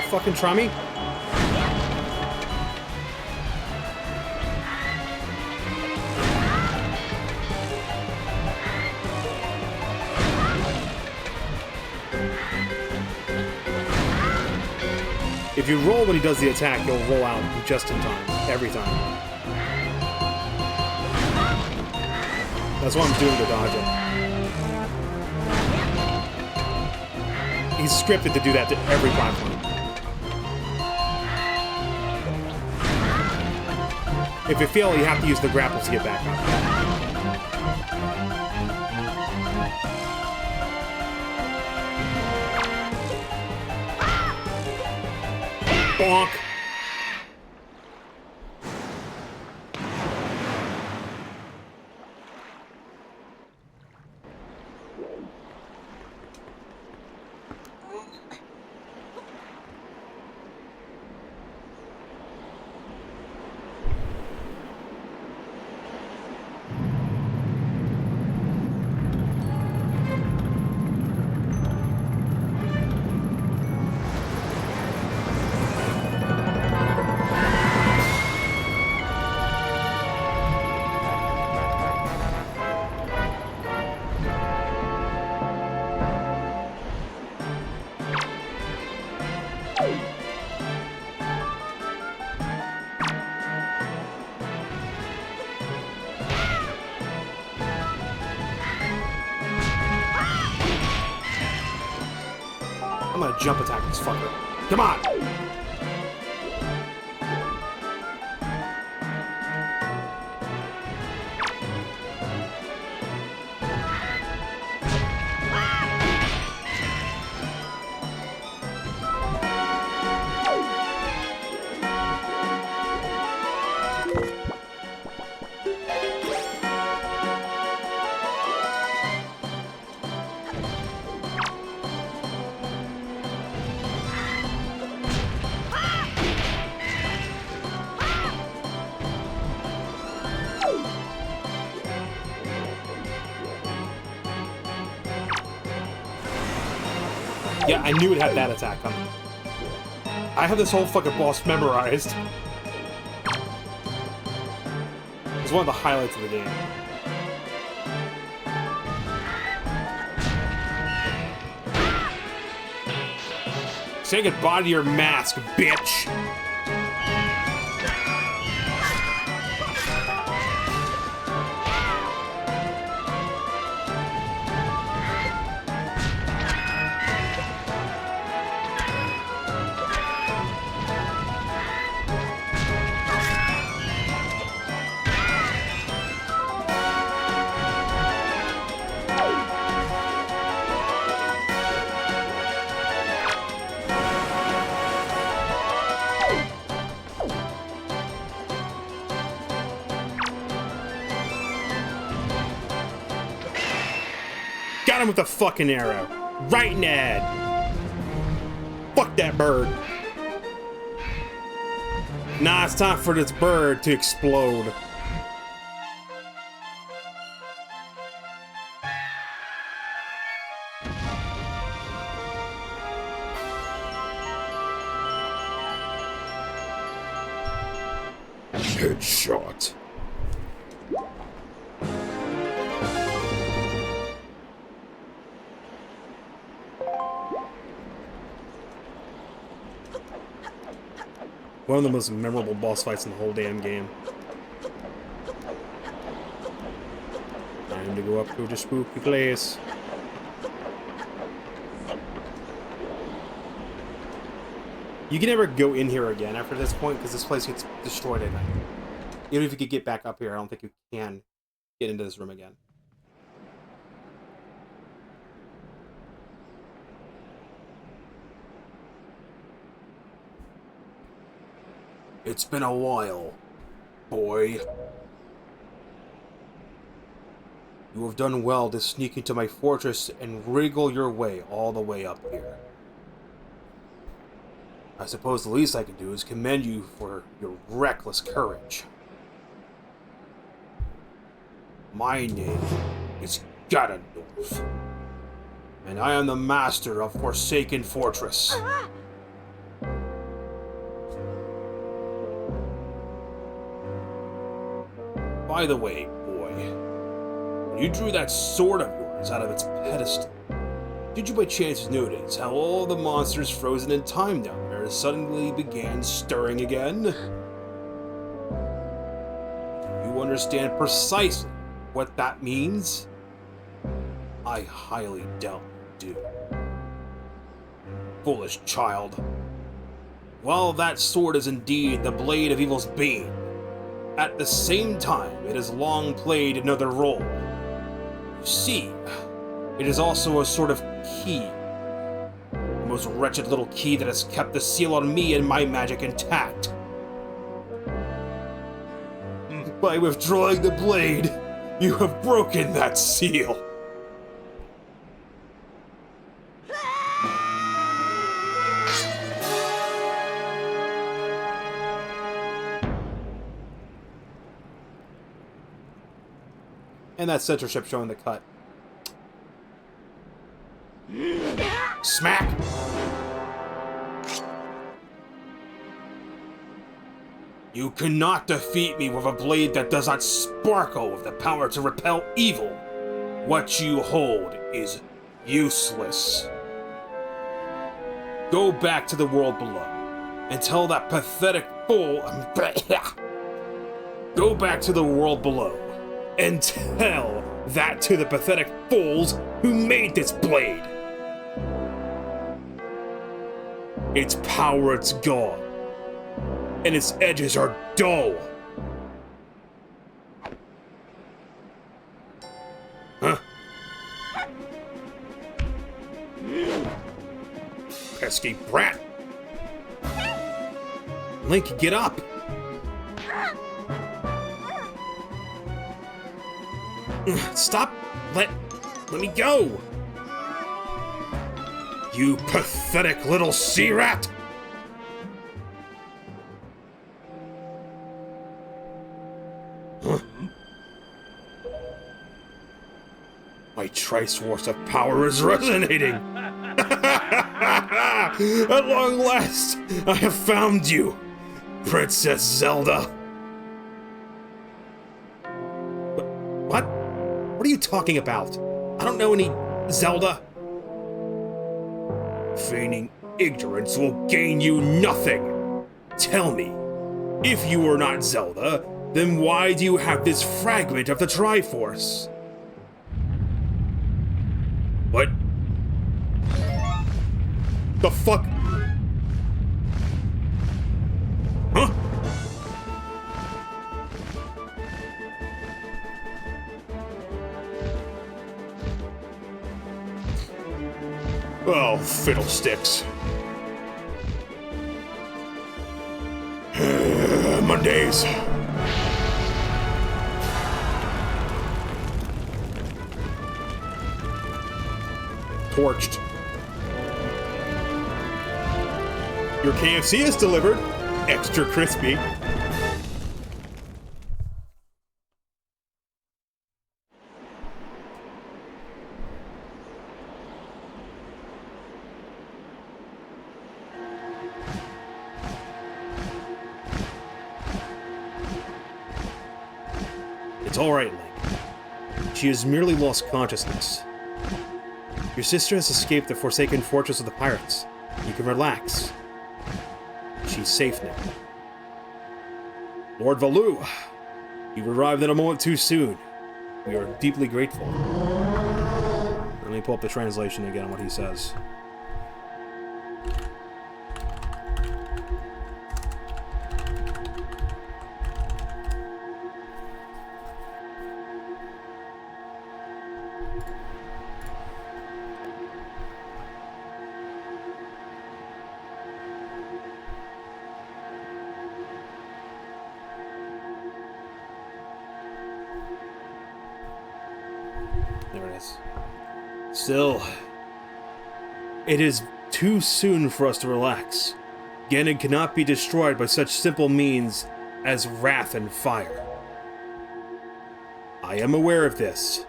Fucking try me? If you roll when he does the attack, you'll roll out just in time. Every time. That's what I'm doing to dodge it. He's scripted to do that to every platform. If you fail, you have to use the grapples to get back up. Bonk! I'm gonna jump attack this fucker. Come on! Yeah, I knew it had that attack coming. I have this whole fucking boss memorized. It's one of the highlights of the game. Say goodbye to your mask, bitch! Got him with a fucking arrow. Right in the head. Fuck that bird. Nah, it's time for this bird to explode. Headshot. One of the most memorable boss fights in the whole damn game. Time to go up to the spooky place. You can never go in here again after this point because this place gets destroyed at night. Even if you could get back up here, I don't think you can get into this room again. It's been a while, boy. You have done well to sneak into my fortress and wriggle your way all the way up here. I suppose the least I can do is commend you for your reckless courage. My name is Ganondorf, and I am the master of Forsaken Fortress. By the way, boy, when you drew that sword of yours out of its pedestal, did you by chance notice how all the monsters frozen in time down there fire suddenly began stirring again. You understand precisely what that means? I highly doubt you do. Foolish child. While that sword is indeed the blade of evil's bane, at the same time it has long played another role. You see, it is also a sort of key. The most wretched little key that has kept the seal on me and my magic intact. By withdrawing the blade, you have broken that seal. And that censorship showing the cut. Smack! You cannot defeat me with a blade that does not sparkle with the power to repel evil. What you hold is useless. Go back to the world below and tell that pathetic fool. Go back to the world below and tell that to the pathetic fools who made this blade. Its power is gone, and its edges are dull. Huh? Pesky brat! Link, get up! Stop! Let me go! You pathetic little sea rat! Huh? My Trisource of power is resonating! At long last, I have found you, Princess Zelda! What? What are you talking about? I don't know any Zelda. Feigning ignorance will gain you nothing. Tell me, if you are not Zelda, then why do you have this fragment of the Triforce? What? The fuck? Huh? Oh, fiddlesticks. Mondays. Torched. Your KFC is delivered. Extra crispy. It's all right, Link. She has merely lost consciousness. Your sister has escaped the Forsaken Fortress of the Pirates. You can relax. She's safe now. Lord Valoo, you've arrived at a moment too soon. We are deeply grateful. Let me pull up the translation again on what he says. There it is. Still, it is too soon for us to relax. Ganon cannot be destroyed by such simple means as wrath and fire. I am aware of this.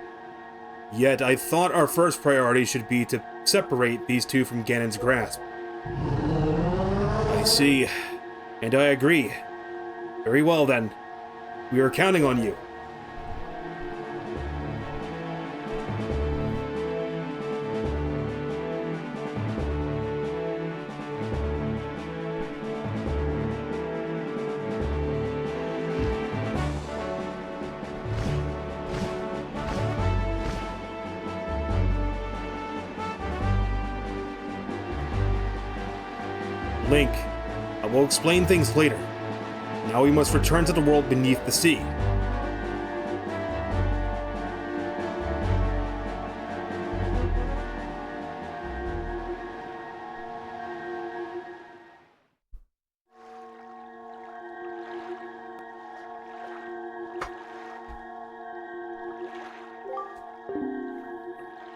Yet I thought our first priority should be to separate these two from Ganon's grasp. I see, and I agree. Very well then. We are counting on you. Link, I will explain things later. Now we must return to the world beneath the sea.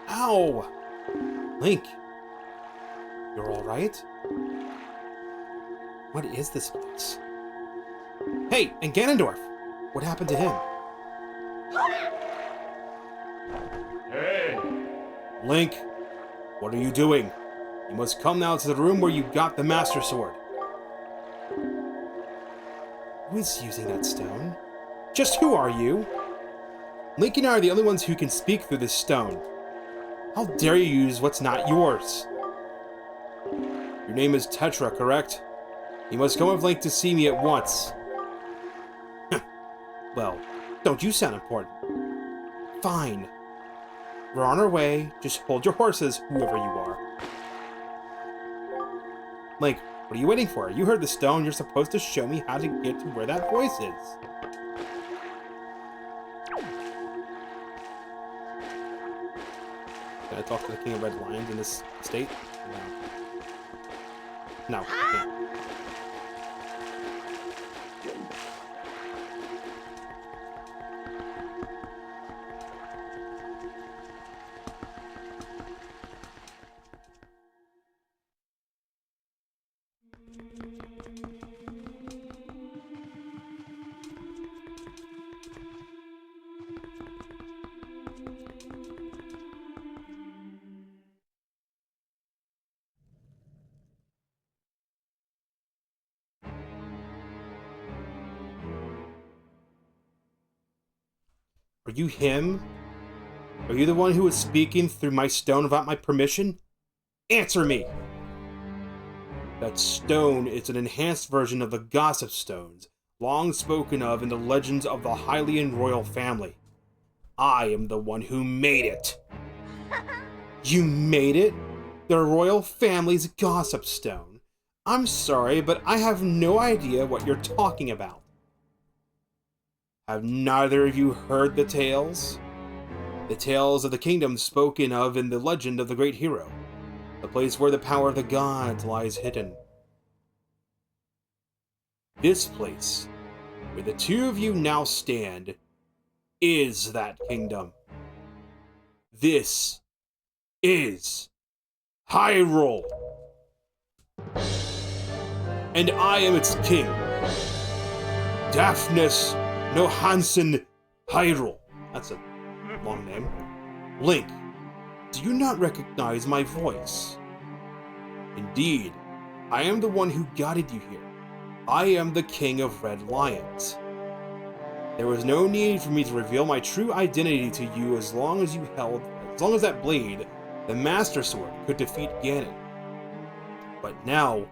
Ow! Link, you're alright? What is this place? Hey, and Ganondorf! What happened to him? Hey! Link, what are you doing? You must come now to the room where you got the Master Sword. Who is using that stone? Just who are you? Link and I are the only ones who can speak through this stone. How dare you use what's not yours? Your name is Tetra, correct? You must come with Link to see me at once. Well, don't you sound important? Fine. We're on our way. Just hold your horses, whoever you are. Link, what are you waiting for? You heard the stone. You're supposed to show me how to get to where that voice is. Can I talk to the King of Red Lions in this state? No. No. I can't. Are you him? Are you the one who was speaking through my stone without my permission? Answer me! That stone is an enhanced version of the Gossip Stones, long spoken of in the legends of the Hylian royal family. I am the one who made it. You made it? The royal family's Gossip Stone. I'm sorry, but I have no idea what you're talking about. Have neither of you heard the tales? The tales of the kingdom spoken of in the legend of the great hero, the place where the power of the gods lies hidden. This place, where the two of you now stand, is that kingdom. This is Hyrule. And I am its king, Daphnis Nohansen Hyrule. That's a long name. Link, do you not recognize my voice? Indeed, I am the one who guided you here. I am the King of Red Lions. There was no need for me to reveal my true identity to you as long as that blade, the Master Sword, could defeat Ganon. But now,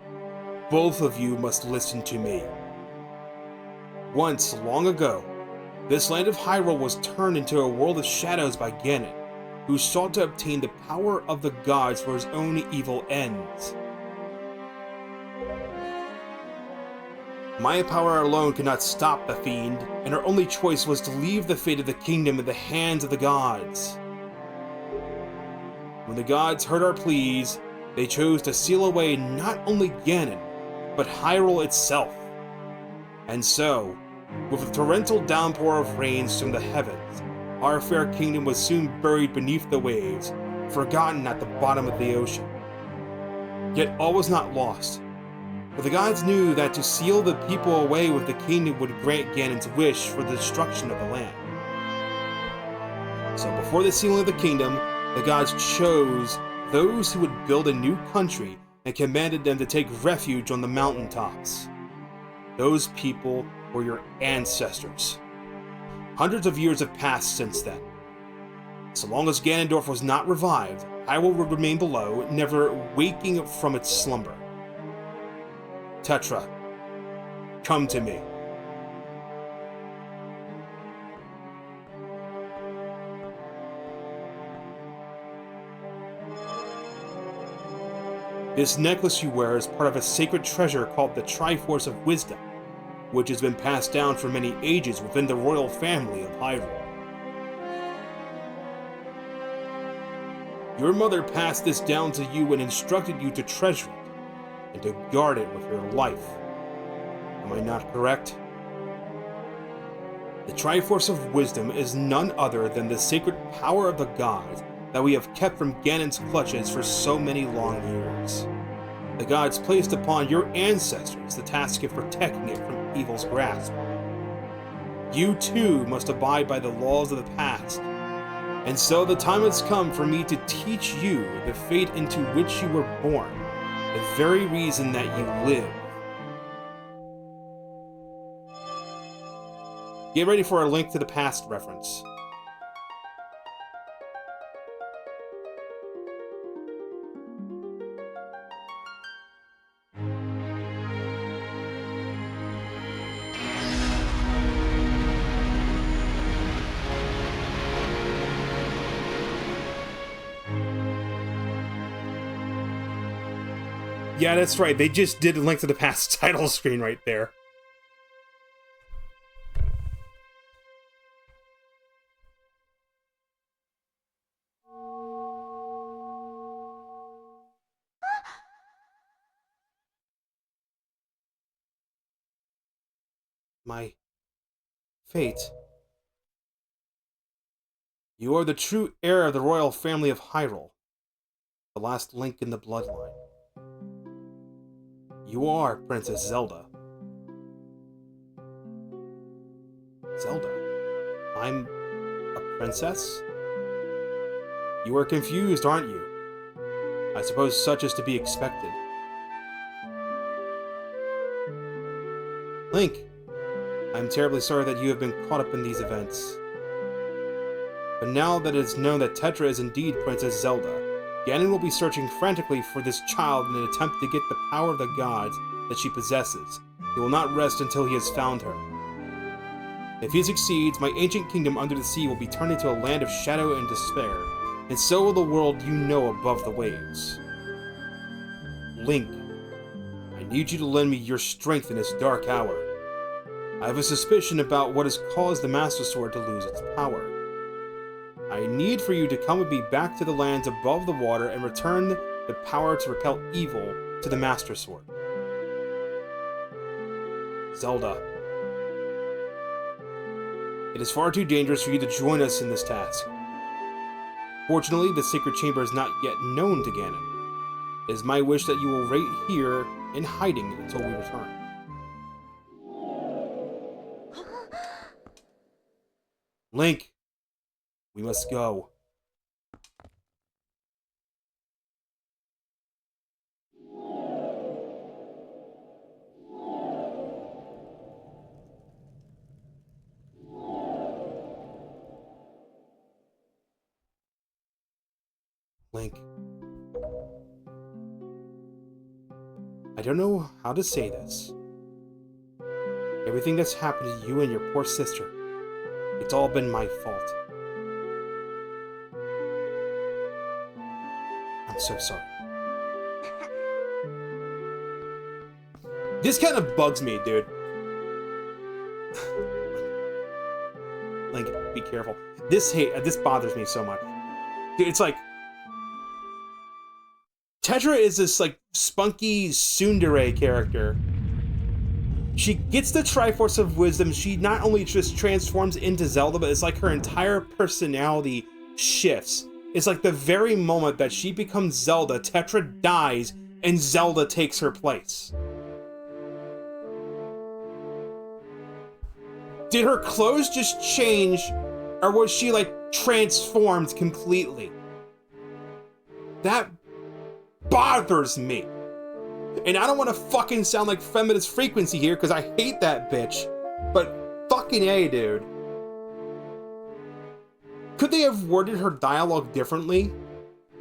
both of you must listen to me. Once, long ago, this land of Hyrule was turned into a world of shadows by Ganon, who sought to obtain the power of the gods for his own evil ends. My power alone could not stop the fiend, and our only choice was to leave the fate of the kingdom in the hands of the gods. When the gods heard our pleas, they chose to seal away not only Ganon, but Hyrule itself. And so, with a torrential downpour of rains from the heavens, our fair kingdom was soon buried beneath the waves, forgotten at the bottom of the ocean. Yet all was not lost, for the gods knew that to seal the people away with the kingdom would grant Ganon's wish for the destruction of the land. So before the sealing of the kingdom, the gods chose those who would build a new country and commanded them to take refuge on the mountaintops. Those people were your ancestors. Hundreds of years have passed since then. So long as Ganondorf was not revived, Hyrule would remain below, never waking from its slumber. Tetra, come to me. This necklace you wear is part of a sacred treasure called the Triforce of Wisdom, which has been passed down for many ages within the royal family of Hyrule. Your mother passed this down to you and instructed you to treasure it, and to guard it with your life. Am I not correct? The Triforce of Wisdom is none other than the sacred power of the gods that we have kept from Ganon's clutches for so many long years. The gods placed upon your ancestors the task of protecting it from evil's grasp. You too must abide by the laws of the past, and so the time has come for me to teach you the fate into which you were born, the very reason that you live. Get ready for a Link to the Past reference. Yeah, that's right. They just did a Link to the Past title screen right there. My fate. You are the true heir of the royal family of Hyrule, the last link in the bloodline. You are Princess Zelda. Zelda? I'm a princess? You are confused, aren't you? I suppose such is to be expected. Link, I'm terribly sorry that you have been caught up in these events. But now that it is known that Tetra is indeed Princess Zelda, Ganon will be searching frantically for this child in an attempt to get the power of the gods that she possesses. He will not rest until he has found her. If he succeeds, my ancient kingdom under the sea will be turned into a land of shadow and despair, and so will the world you know above the waves. Link, I need you to lend me your strength in this dark hour. I have a suspicion about what has caused the Master Sword to lose its power. I need for you to come with me back to the lands above the water and return the power to repel evil to the Master Sword. Zelda. It is far too dangerous for you to join us in this task. Fortunately, the Sacred Chamber is not yet known to Ganon. It is my wish that you will wait here in hiding until we return. Link, we must go. Link. I don't know how to say this. Everything that's happened to you and your poor sister, it's all been my fault. I'm so sorry. This kind of bugs me, dude. Link, be careful. This bothers me so much. Dude, it's like Tetra is this like spunky tsundere character. She gets the Triforce of Wisdom. She not only just transforms into Zelda, but it's like her entire personality shifts. It's like the very moment that she becomes Zelda, Tetra dies, and Zelda takes her place. Did her clothes just change, or was she like transformed completely? That bothers me. And I don't want to fucking sound like feminist frequency here, because I hate that bitch. But fucking A, dude. Could they have worded her dialogue differently?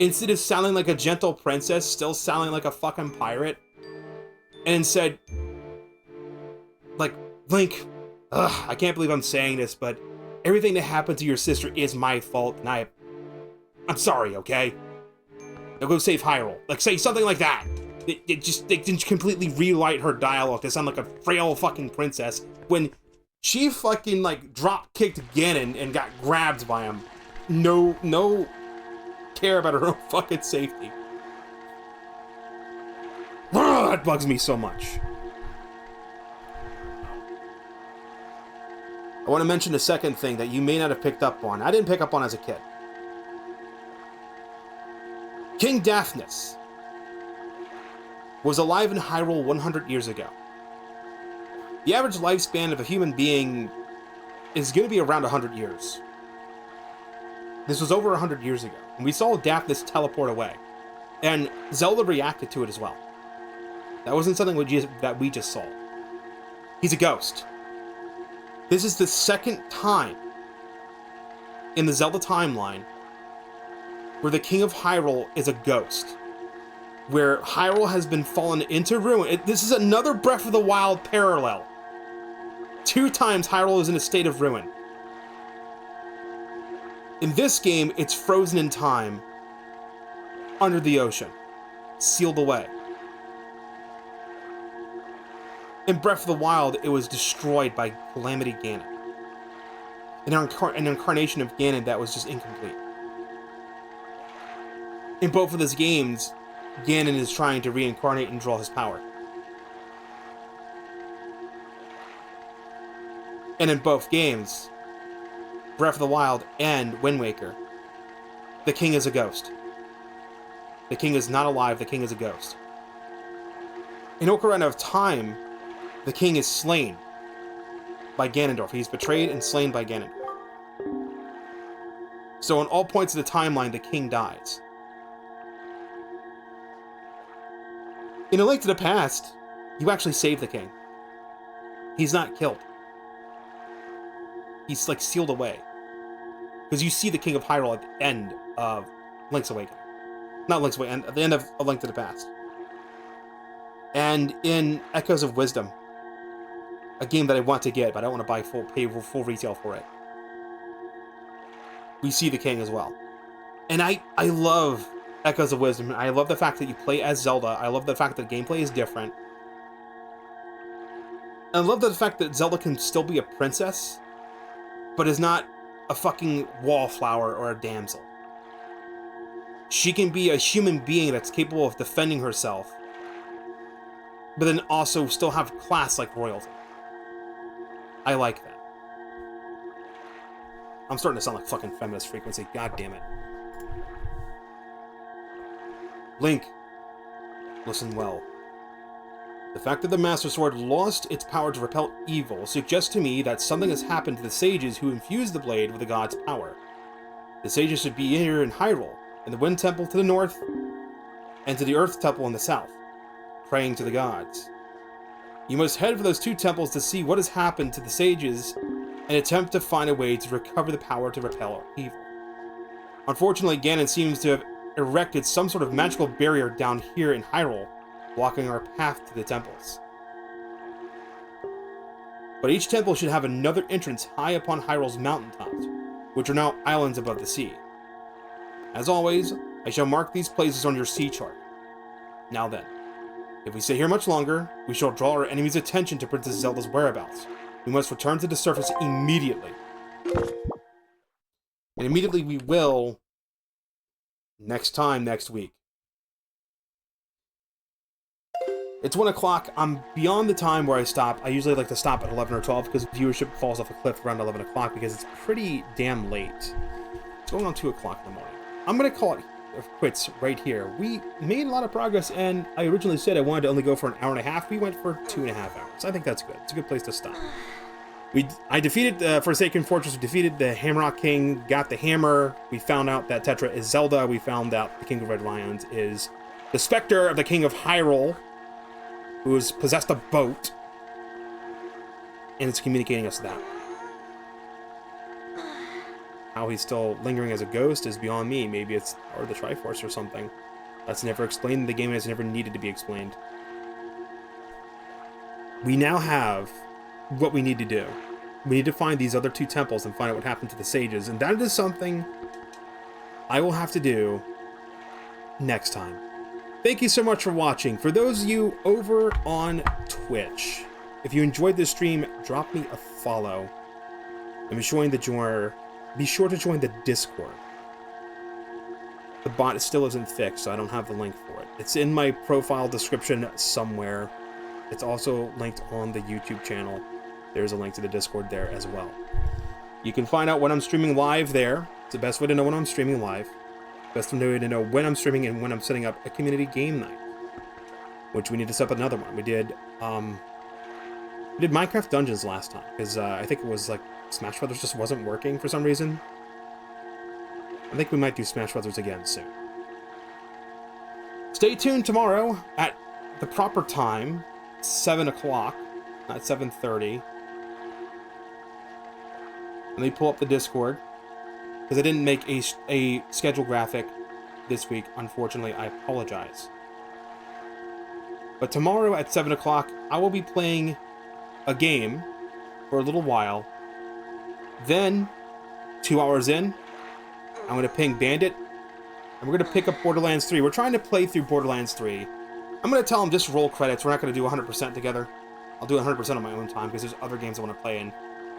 Instead of sounding like a gentle princess, still sounding like a fucking pirate? And said, like, Link, I can't believe I'm saying this, but everything that happened to your sister is my fault, and I'm sorry, okay? Now go save Hyrule. Like, say something like that. they didn't completely relight her dialogue to sound like a frail fucking princess when she fucking like drop kicked Ganon and got grabbed by him. No care about her own fucking safety. Ugh, that bugs me so much. I want to mention a second thing that you may not have picked up on. I didn't pick up on as a kid. King Daphnis was alive in Hyrule 100 years ago. The average lifespan of a human being is going to be around 100 years. This was over 100 years ago, and we saw Daphnis teleport away. And Zelda reacted to it as well. That wasn't something that we just saw. He's a ghost. This is the second time in the Zelda timeline where the King of Hyrule is a ghost. Where Hyrule has been fallen into ruin. This is another Breath of the Wild parallel. 2 times Hyrule is in a state of ruin. In this game, it's frozen in time under the ocean, sealed away. In Breath of the Wild, it was destroyed by Calamity Ganon. An incarnation of Ganon that was just incomplete. In both of those games, Ganon is trying to reincarnate and draw his power. And in both games, Breath of the Wild and Wind Waker, the king is a ghost. The king is not alive, the king is a ghost. In Ocarina of Time, the king is slain by Ganondorf. He's betrayed and slain by Ganondorf. So in all points of the timeline, the king dies. In A Link to the Past, you actually save the king. He's not killed. He's like sealed away. Because you see the King of Hyrule at the end of Link's Awakening. Not Link's Awakening, at the end of A Link to the Past. And in Echoes of Wisdom, a game that I want to get, but I don't want to pay full retail for it, we see the king as well. And I love Echoes of Wisdom. I love the fact that you play as Zelda. I love the fact that the gameplay is different. And I love the fact that Zelda can still be a princess, but is not a fucking wallflower or a damsel. She can be a human being that's capable of defending herself, but then also still have class like royalty. I like that. I'm starting to sound like fucking feminist frequency. God damn it. Link, listen well. The fact that the Master Sword lost its power to repel evil suggests to me that something has happened to the sages who infused the blade with the god's power. The sages should be here in Hyrule, in the Wind Temple to the north, and to the Earth Temple in the south, praying to the gods. You must head for those 2 temples to see what has happened to the sages and attempt to find a way to recover the power to repel evil. Unfortunately, Ganon seems to have erected some sort of magical barrier down here in Hyrule, blocking our path to the temples. But each temple should have another entrance high upon Hyrule's mountaintops, which are now islands above the sea. As always, I shall mark these places on your sea chart. Now then, if we stay here much longer, we shall draw our enemy's attention to Princess Zelda's whereabouts. We must return to the surface immediately. And immediately we will next week. It's 1 o'clock. I'm beyond the time where I stop. I usually like to stop at 11 or 12 because viewership falls off a cliff around 11 o'clock because it's pretty damn late. It's going on 2 o'clock in the morning. I'm going to call it quits right here. We made a lot of progress, and I originally said I wanted to only go for an hour and a half. We went for 2.5 hours. I think that's good. It's a good place to stop. I defeated Forsaken Fortress. We defeated the Hamrock King, got the hammer. We found out that Tetra is Zelda. We found out the King of Red Lions is the specter of the King of Hyrule, who has possessed a boat, and it's communicating us that. How he's still lingering as a ghost is beyond me. Maybe it's or the Triforce or something. That's never explained in the game, and it's never needed to be explained. We now have what we need to do. We need to find these other 2 temples and find out what happened to the sages, and that is something I will have to do next time. Thank you so much for watching. For those of you over on Twitch, if you enjoyed this stream, drop me a follow. And be sure to join the Discord. The bot still isn't fixed, so I don't have the link for it. It's in my profile description somewhere. It's also linked on the YouTube channel. There's a link to the Discord there as well. You can find out when I'm streaming live there. It's the best way to know when I'm streaming live. Best way to know when I'm streaming and when I'm setting up a community game night. Which we need to set up another one. We did Minecraft Dungeons last time, because I think it was like Smash Brothers just wasn't working for some reason. I think we might do Smash Brothers again soon. Stay tuned tomorrow at the proper time, 7 o'clock, not 7:30. Let me pull up the Discord, because I didn't make a schedule graphic this week. Unfortunately, I apologize. But tomorrow at 7 o'clock, I will be playing a game for a little while. Then, 2 hours in, I'm going to ping Bandit, and we're going to pick up Borderlands 3. We're trying to play through Borderlands 3. I'm going to tell him just roll credits. We're not going to do 100% together. I'll do 100% on my own time, because there's other games I want to play in.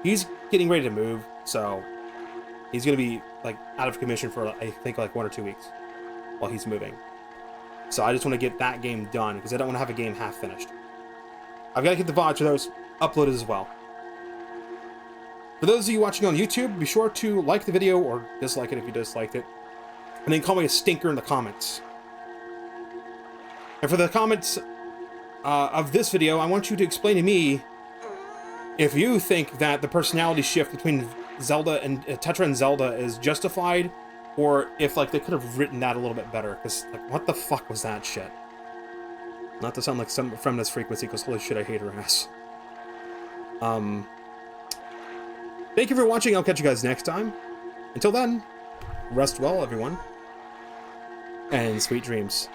He's getting ready to move, so he's going to be like out of commission for, I think, like 1 or 2 weeks while he's moving. So I just want to get that game done, because I don't want to have a game half finished. I've got to get the VODs for those uploaded as well. For those of you watching on YouTube, be sure to like the video or dislike it if you disliked it. And then call me a stinker in the comments. And for the comments of this video, I want you to explain to me if you think that the personality shift between Zelda and Tetra and Zelda is justified, or if like they could have written that a little bit better. Because like, what the fuck was that shit? Not to sound like some from this frequency, because holy shit, I hate her ass. Thank you for watching. I'll catch you guys next time. Until then, rest well, everyone. And sweet dreams.